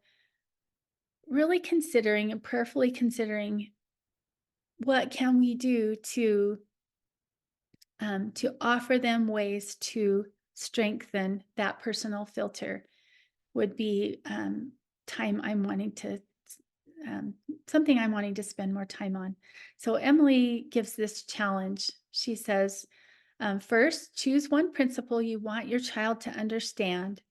really considering and prayerfully considering what can we do to offer them ways to strengthen that personal filter would be time I'm wanting to um, something I'm wanting to spend more time on. So Emily gives this challenge. She says, first, choose one principle you want your child to understand.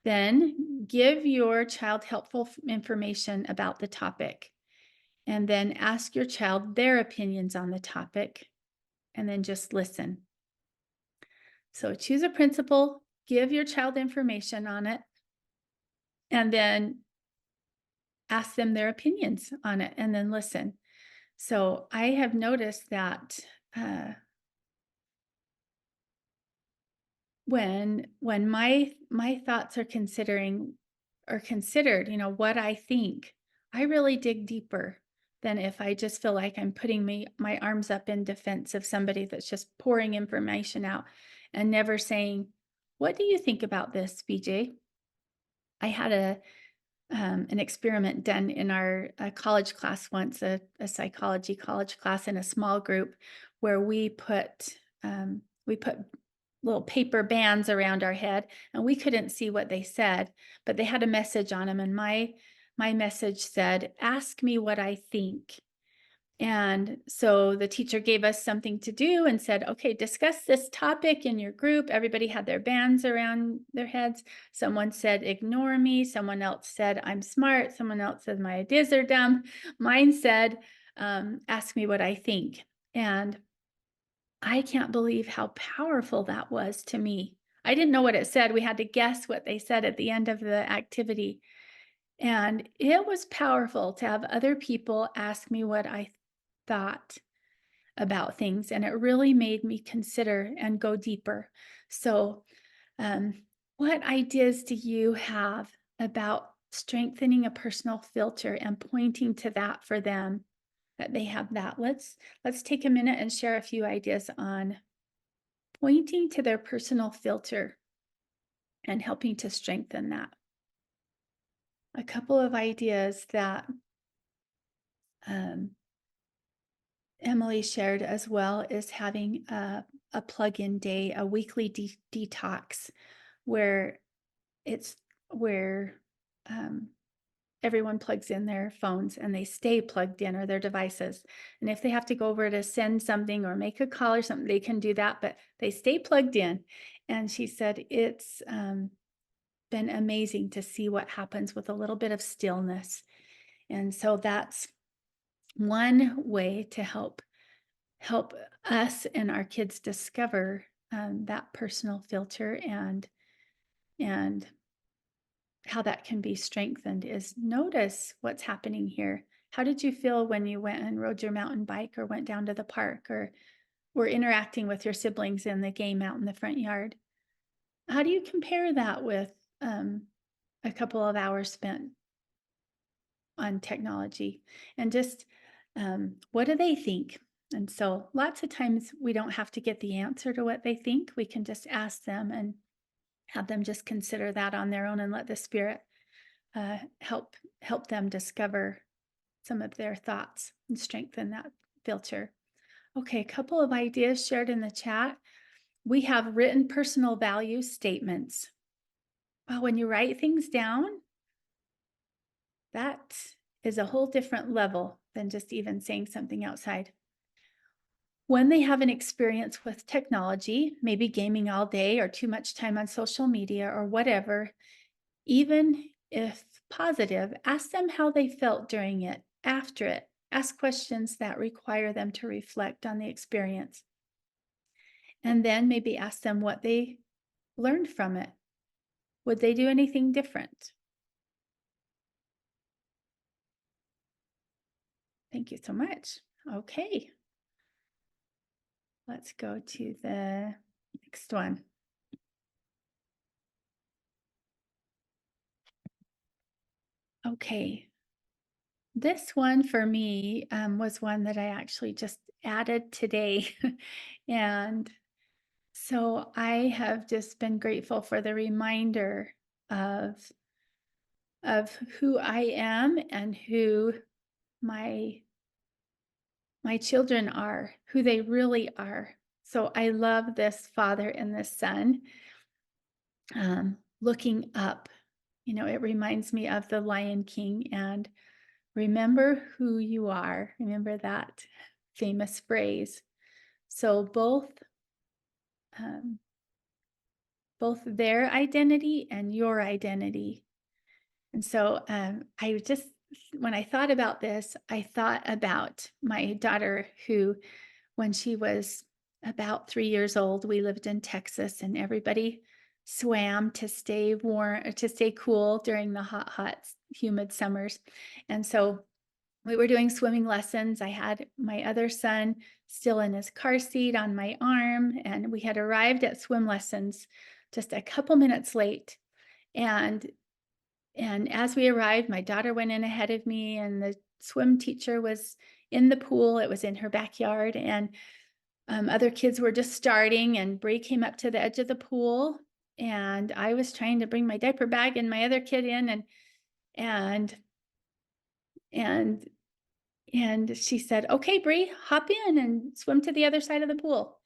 Then give your child helpful information about the topic. And then ask your child their opinions on the topic. And then just listen. So choose a principle, give your child information on it, and then ask them their opinions on it, and then listen. So I have noticed that uh, when my thoughts are considered, what I think, I really dig deeper than if I just feel like I'm putting my arms up in defense of somebody that's just pouring information out and never saying, "What do you think about this, BJ?" I had an experiment done in our college class once, a psychology college class in a small group, where we put little paper bands around our head, and we couldn't see what they said, but they had a message on them, and my message said, "Ask me what I think." And so the teacher gave us something to do and said, "Okay, discuss this topic in your group." Everybody had their bands around their heads. Someone said, "Ignore me." Someone else said, "I'm smart." Someone else said, "My ideas are dumb." Mine said, "Ask me what I think." And I can't believe how powerful that was to me. I didn't know what it said. We had to guess what they said at the end of the activity. And it was powerful to have other people ask me what I thought about things. And it really made me consider and go deeper. So, um, what ideas do you have about strengthening a personal filter and pointing to that for them, that they have that? Let's take a minute and share a few ideas on pointing to their personal filter and helping to strengthen that. A couple of ideas that um, Emily shared as well is having a plug-in day, a weekly detox, where it's where um, everyone plugs in their phones and they stay plugged in, or their devices. And if they have to go over to send something or make a call or something, they can do that, but they stay plugged in. And she said it's been amazing to see what happens with a little bit of stillness. And so that's one way to help us and our kids discover that personal filter, and how that can be strengthened is notice what's happening here. How did you feel when you went and rode your mountain bike or went down to the park or were interacting with your siblings in the game out in the front yard? How do you compare that with a couple of hours spent on technology? And just what do they think? And so lots of times we don't have to get the answer to what they think. We can just ask them and have them just consider that on their own and let the Spirit help them discover some of their thoughts and strengthen that filter. Okay, a couple of ideas shared in the chat. We have written personal value statements. Well, when you write things down, that is a whole different level than just even saying something outside. When they have an experience with technology, maybe gaming all day or too much time on social media or whatever, even if positive, ask them how they felt during it, after it. Ask questions that require them to reflect on the experience. And then maybe ask them what they learned from it. Would they do anything different? Thank you so much. Okay, let's go to the next one. Okay, this one for me was one that I actually just added today. And So I have just been grateful for the reminder of of who I am and who my my children are, who they really are. So I love this father and this son. Looking up, it reminds me of the Lion King and remember who you are. Remember that famous phrase. So um, both their identity and your identity. And so when I thought about this, I thought about my daughter who, when she was about 3 years old, we lived in Texas and everybody swam to stay warm, to stay cool during the hot, humid summers. And so we were doing swimming lessons. I had my other son still in his car seat on my arm, and we had arrived at swim lessons just a couple minutes late. And and as we arrived, my daughter went in ahead of me, and the swim teacher was in the pool. It was in her backyard, and other kids were just starting. And Bree came up to the edge of the pool, and I was trying to bring my diaper bag and my other kid in, and and and she said, "Okay, Bree, hop in and swim to the other side of the pool."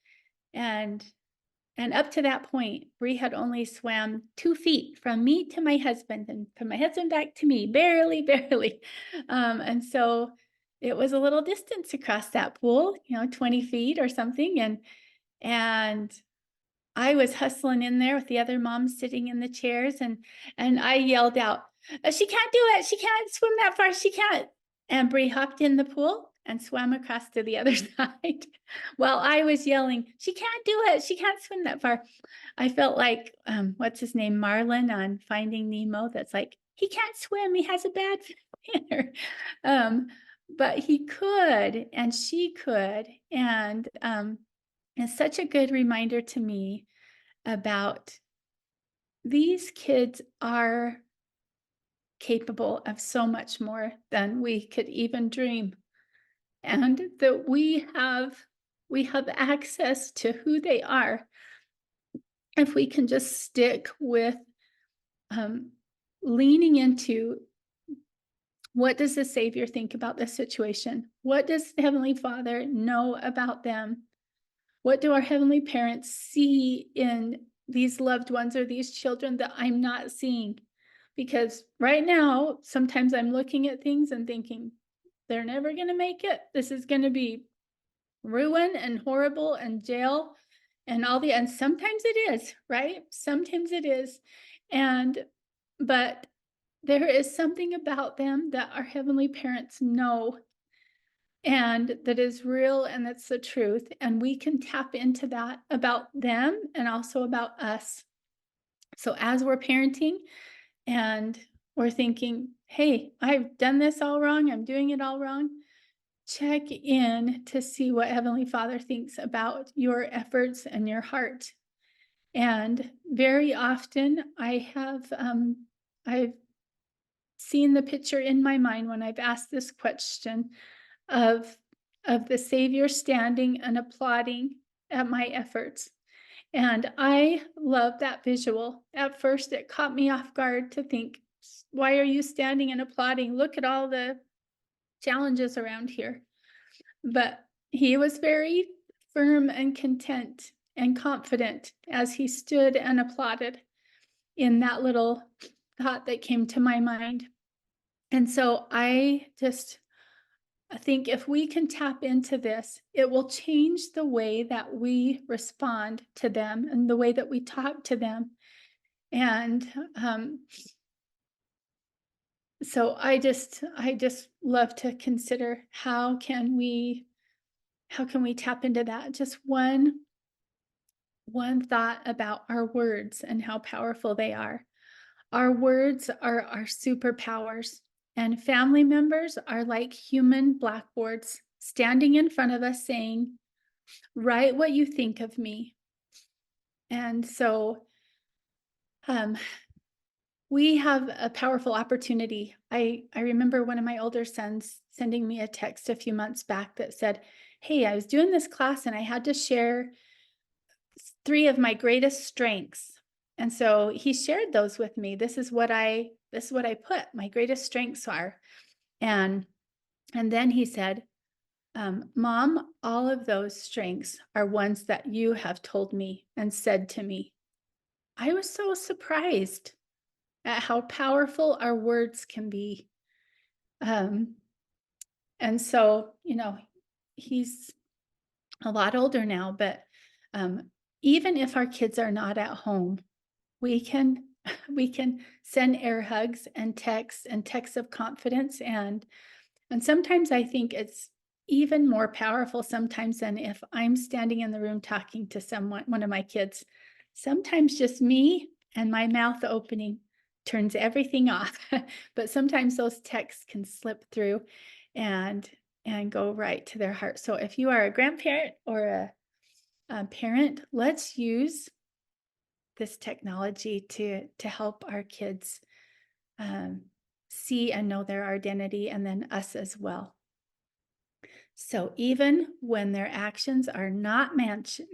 And And up to that point, Bree had only swam 2 feet from me to my husband and from my husband back to me, barely, barely. And so it was a little distance across that pool, 20 feet or something. And I was hustling in there with the other moms sitting in the chairs, and I yelled out, "She can't do it! She can't swim that far! She can't!" And Bree hopped in the pool and swam across to the other side while I was yelling, "She can't do it! She can't swim that far!" I felt like what's his name, Marlin on Finding Nemo. That's like, he can't swim. He has a bad finner. um, but he could, and she could, and it's such a good reminder to me about these kids are capable of so much more than we could even dream, and that we have access to who they are if we can just stick with um, leaning into what does the Savior think about this situation? What does the Heavenly Father know about them? What do our heavenly parents see in these loved ones or these children that I'm not seeing? Because right now, sometimes I'm looking at things and thinking, they're never going to make it. This is going to be ruin and horrible and jail and and sometimes it is, right? Sometimes it is. And, but there is something about them that our heavenly parents know and that is real and that's the truth. And we can tap into that about them and also about us. So as we're parenting and we're thinking, hey, I've done this all wrong, I'm doing it all wrong, check in to see what Heavenly Father thinks about your efforts and your heart. And very often I've seen the picture in my mind when I've asked this question of the Savior standing and applauding at my efforts. And I love that visual. At first, it caught me off guard to think, why are you standing and applauding? Look at all the challenges around here. But he was very firm and content and confident as he stood and applauded in that little thought that came to my mind. And so I think if we can tap into this, it will change the way that we respond to them and the way that we talk to them. And so I just love to consider how can we tap into that? Just one thought about our words and how powerful they are. Our words are our superpowers, and family members are like human blackboards standing in front of us saying, "Write what you think of me." And so um, we have a powerful opportunity. I remember one of my older sons sending me a text a few months back that said, "Hey, I was doing this class and I had to share three of my greatest strengths. And so he shared those with me. This is what I put. My greatest strengths are. And and then he said, Mom, all of those strengths are ones that you have told me and said to me. I was so surprised at how powerful our words can be. Um, and so, he's a lot older now, but um, even if our kids are not at home, we can we can send air hugs and texts of confidence, and sometimes I think it's even more powerful sometimes than if I'm standing in the room talking to one of my kids. Sometimes just me and my mouth opening turns everything off. But sometimes those texts can slip through and and go right to their heart. So if you are a grandparent or a parent, let's use this technology to help our kids um, see and know their identity, and then us as well. So even when their actions are not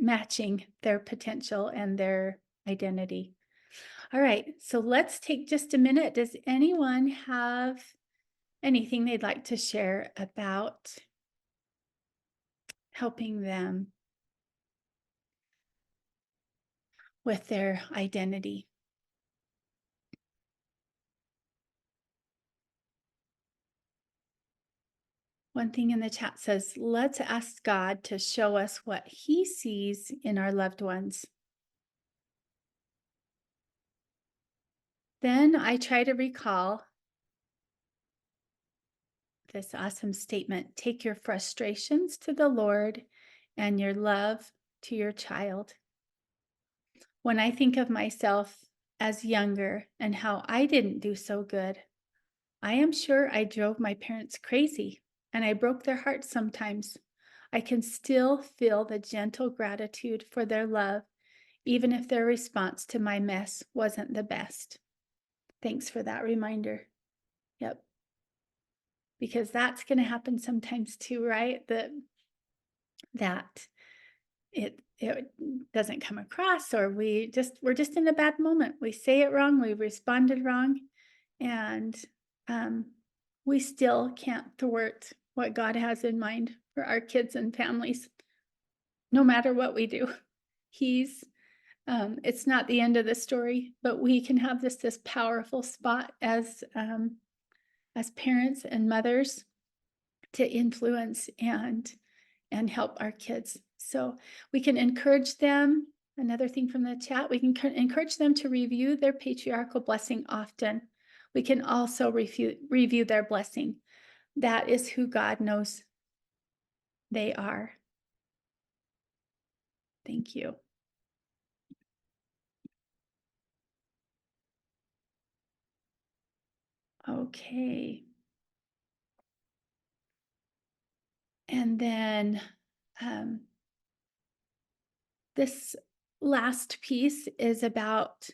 matching their potential and their identity. All right, so let's take just a minute. Does anyone have anything they'd like to share about helping them with their identity? One thing in the chat says, let's ask God to show us what he sees in our loved ones. Then I try to recall this awesome statement: take your frustrations to the Lord and your love to your child. When I think of myself as younger and how I didn't do so good, I am sure I drove my parents crazy and I broke their hearts sometimes. I can still feel the gentle gratitude for their love, even if their response to my mess wasn't the best. Thanks for that reminder. Yep. Because that's going to happen sometimes too, right? That it doesn't come across, or we're just in a bad moment. We say it wrong, we responded wrong, and we still can't thwart what God has in mind for our kids and families, no matter what we do. He's It's not the end of the story, but we can have this powerful spot as parents and mothers to influence and help our kids. So we can encourage them. Another thing from the chat, we can encourage them to review their patriarchal blessing often. We can also review their blessing. That is who God knows they are. Thank you. Okay. And then this last piece is about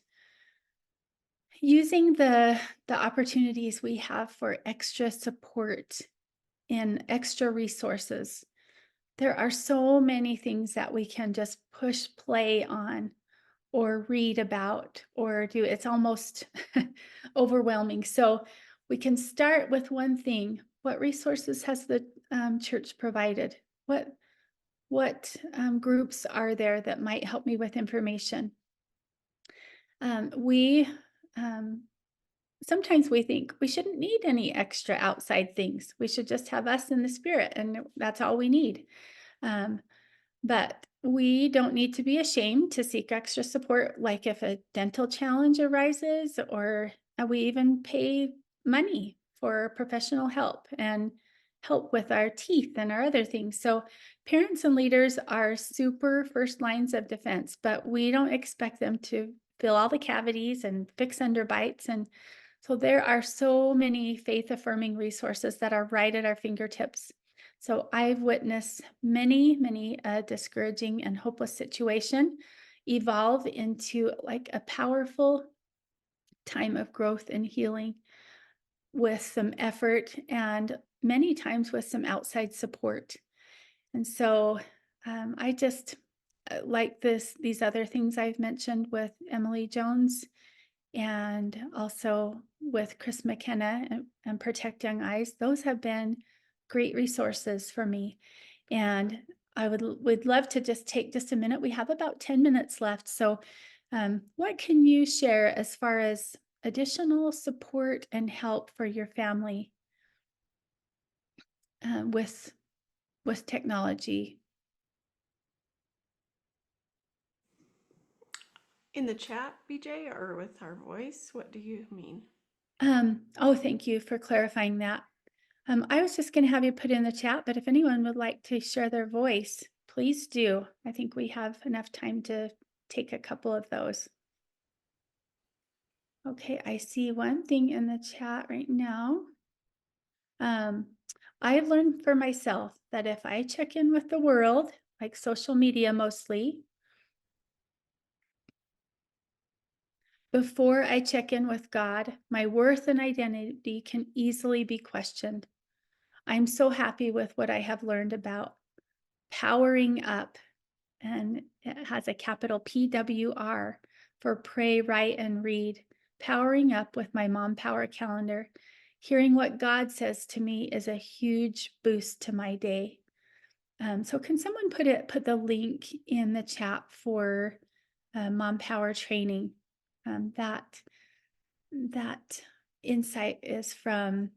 using the opportunities we have for extra support and extra resources. There are so many things that we can just push play on or read about or do. It's almost overwhelming. So we can start with one thing. What resources has the church provided? What groups are there that might help me with information? We sometimes we think we shouldn't need any extra outside things. We should just have us in the spirit, and that's all we need. But we don't need to be ashamed to seek extra support, like if a dental challenge arises, or we even pay money for professional help and help with our teeth and our other things. So parents and leaders are super first lines of defense, but we don't expect them to fill all the cavities and fix underbites. And so there are so many faith affirming resources that are right at our fingertips. So I've witnessed many discouraging and hopeless situation evolve into like a powerful time of growth and healing with some effort and many times with some outside support. And so I just like these other things I've mentioned with Emily Jones and also with Chris McKenna and Protect Young Eyes. Those have been great resources for me. And I would love to just take just a minute. We have about 10 minutes left. So what can you share as far as additional support and help for your family with technology? In the chat, BJ, or with our voice? What do you mean? Oh, thank you for clarifying that. I was just going to have you put in the chat, but if anyone would like to share their voice, please do. I think we have enough time to take a couple of those. Okay, I see one thing in the chat right now. Um, I've learned for myself that if I check in with the world, like social media mostly, before I check in with God, my worth and identity can easily be questioned. I'm so happy with what I have learned about powering up, and it has a capital PWR for pray, write, and read. Powering up with my Mom Power calendar. Hearing what God says to me is a huge boost to my day. So can someone put the link in the chat for Mom Power training? That that insight is from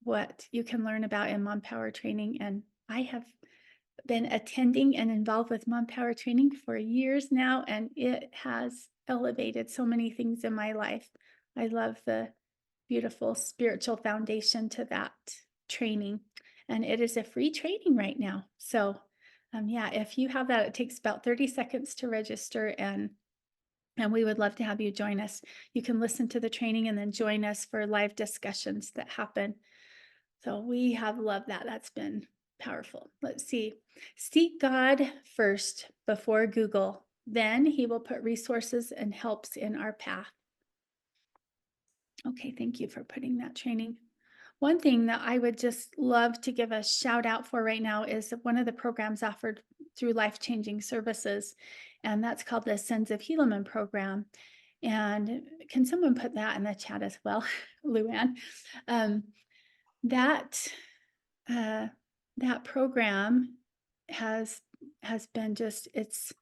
what you can learn about in Mom Power training, and I have been attending and involved with Mom Power training for years now, and it has elevated so many things in my life. I love the beautiful spiritual foundation to that training, and it is a free training right now. So, yeah, if you have that, it takes about 30 seconds to register, and we would love to have you join us. You can listen to the training and then join us for live discussions that happen. So we have loved that. That's been powerful. Let's see. Seek God first before Google. Then he will put resources and helps in our path. Okay, thank you for putting that training. One thing that I would just love to give a shout out for right now is one of the programs offered through Life Changing Services, and that's called the Sons of Helaman program. And can someone put that in the chat as well, Luann? Um, that uh, that program has been just it's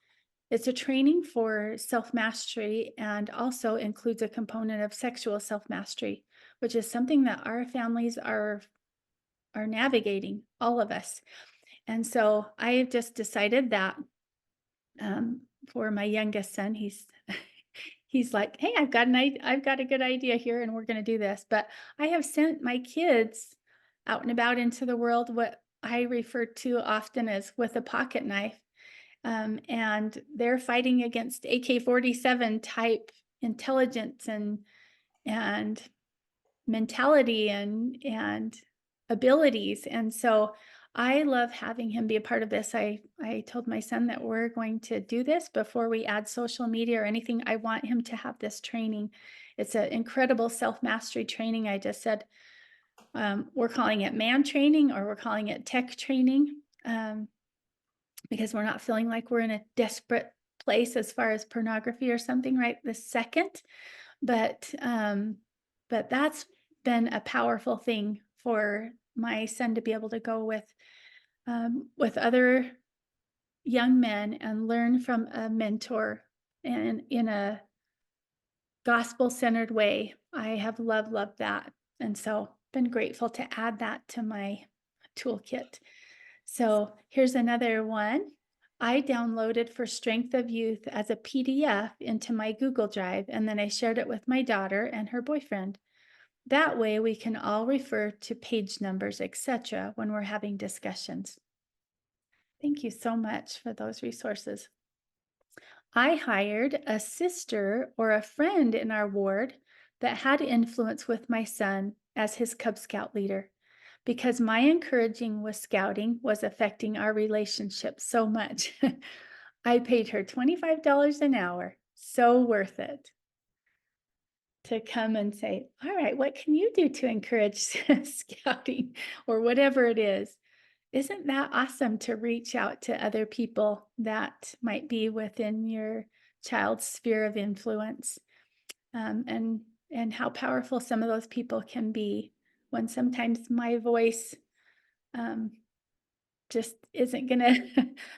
a training for self-mastery and also includes a component of sexual self-mastery, which is something that our families are navigating, all of us. And so I just decided that for my youngest son, he's like, hey, I've got a good idea here, and we're going to do this. But I have sent my kids out and about into the world, what I refer to often as with a pocket knife. And they're fighting against AK-47 type intelligence and mentality and abilities. And so I love having him be a part of this. I told my son that we're going to do this before we add social media or anything. I want him to have this training. It's an incredible self-mastery training. I just said, we're calling it man training, or we're calling it tech training, because we're not feeling like we're in a desperate place as far as pornography or something right this second. But that's been a powerful thing for my son to be able to go with other young men and learn from a mentor and in a gospel-centered way. I have loved that. And so been grateful to add that to my toolkit. So here's another one. I downloaded For Strength of Youth as a PDF into my Google Drive, and then I shared it with my daughter and her boyfriend. That way we can all refer to page numbers, etc., when we're having discussions. Thank you so much for those resources. I hired a sister or a friend in our ward that had influence with my son as his Cub Scout leader, because my encouraging with scouting was affecting our relationship so much. I paid her $25 an hour, so worth it, to come and say, all right, what can you do to encourage scouting or whatever it is? Isn't that awesome to reach out to other people that might be within your child's sphere of influence? Um, and and how powerful some of those people can be when sometimes my voice um, just isn't gonna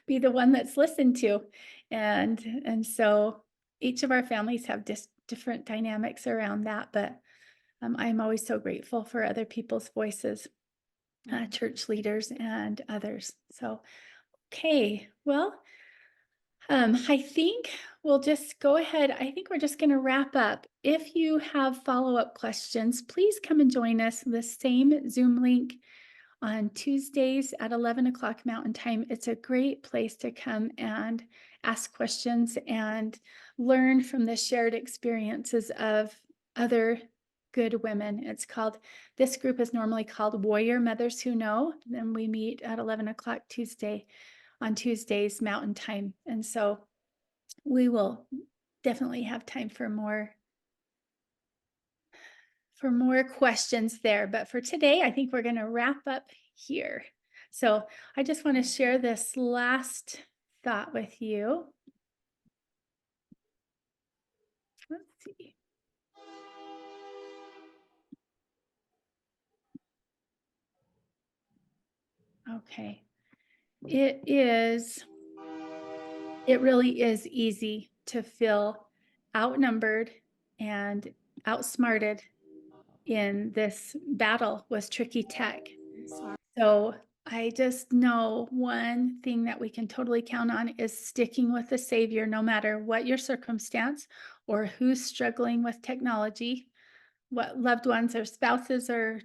be the one that's listened to. And so each of our families have just different dynamics around that, but I'm always so grateful for other people's voices, Mhm. church leaders and others. So, okay, well, I think we'll just go ahead. I think we're just going to wrap up. If you have follow-up questions, please come and join us. The same Zoom link on Tuesdays at 11 o'clock Mountain Time. It's a great place to come and ask questions and learn from the shared experiences of other good women. This group is normally called Warrior Mothers Who Know. Then we meet at 11 o'clock on Tuesdays Mountain Time. And so we will definitely have time for more questions there. But for today, I think we're going to wrap up here. So I just want to share this last thought with you. Let's see. Okay. It is, it really is easy to feel outnumbered and outsmarted in this battle with tricky tech. Sorry. So I just know one thing that we can totally count on is sticking with the Savior, no matter what your circumstance or who's struggling with technology, what loved ones or spouses or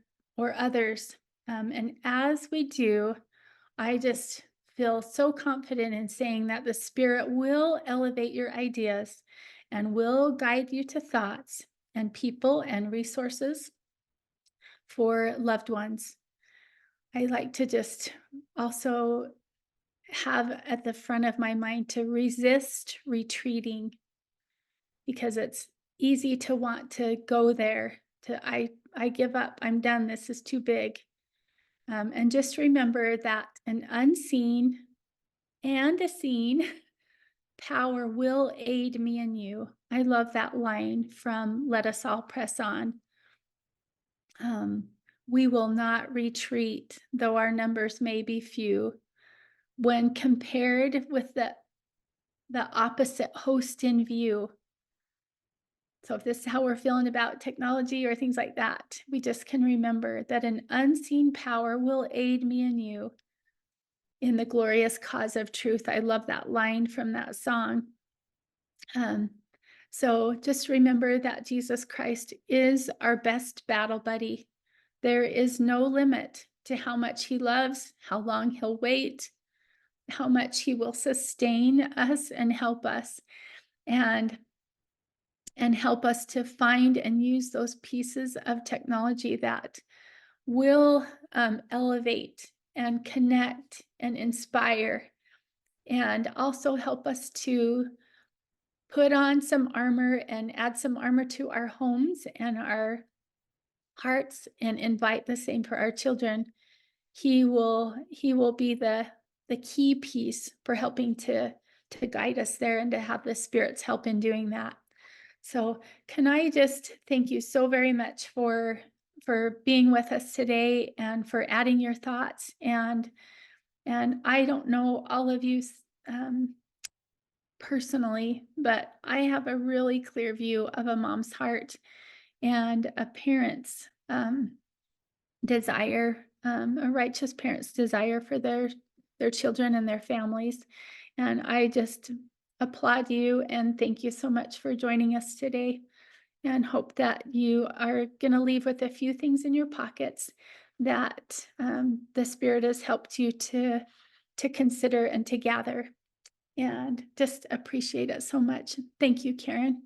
others. And as we do, I just feel so confident in saying that the Spirit will elevate your ideas and will guide you to thoughts and people and resources for loved ones. I like to just also have at the front of my mind to resist retreating because it's easy to want to go there to I give up. I'm done. This is too big. And just remember that an unseen and a seen power will aid me and you. I love that line from Let Us All Press On. Um, we will not retreat, though our numbers may be few. When compared with the opposite host in view. So if this is how we're feeling about technology or things like that, we just can remember that an unseen power will aid me and you in the glorious cause of truth. I love that line from that song. Um, so just remember that Jesus Christ is our best battle buddy. There is no limit to how much he loves, how long he'll wait, how much he will sustain us and help us. And help us to find and use those pieces of technology that will elevate and connect and inspire, and also help us to put on some armor and add some armor to our homes and our hearts and invite the same for our children. He will be the key piece for helping to guide us there and to have the Spirit's help in doing that. So, can I just thank you so very much for being with us today and for adding your thoughts, and I don't know all of you personally, but I have a really clear view of a mom's heart and a parent's desire, a righteous parent's desire for their children and their families. And I just applaud you and thank you so much for joining us today. And hope that you are going to leave with a few things in your pockets that the Spirit has helped you to consider and to gather. And just appreciate it so much. Thank you, Karen.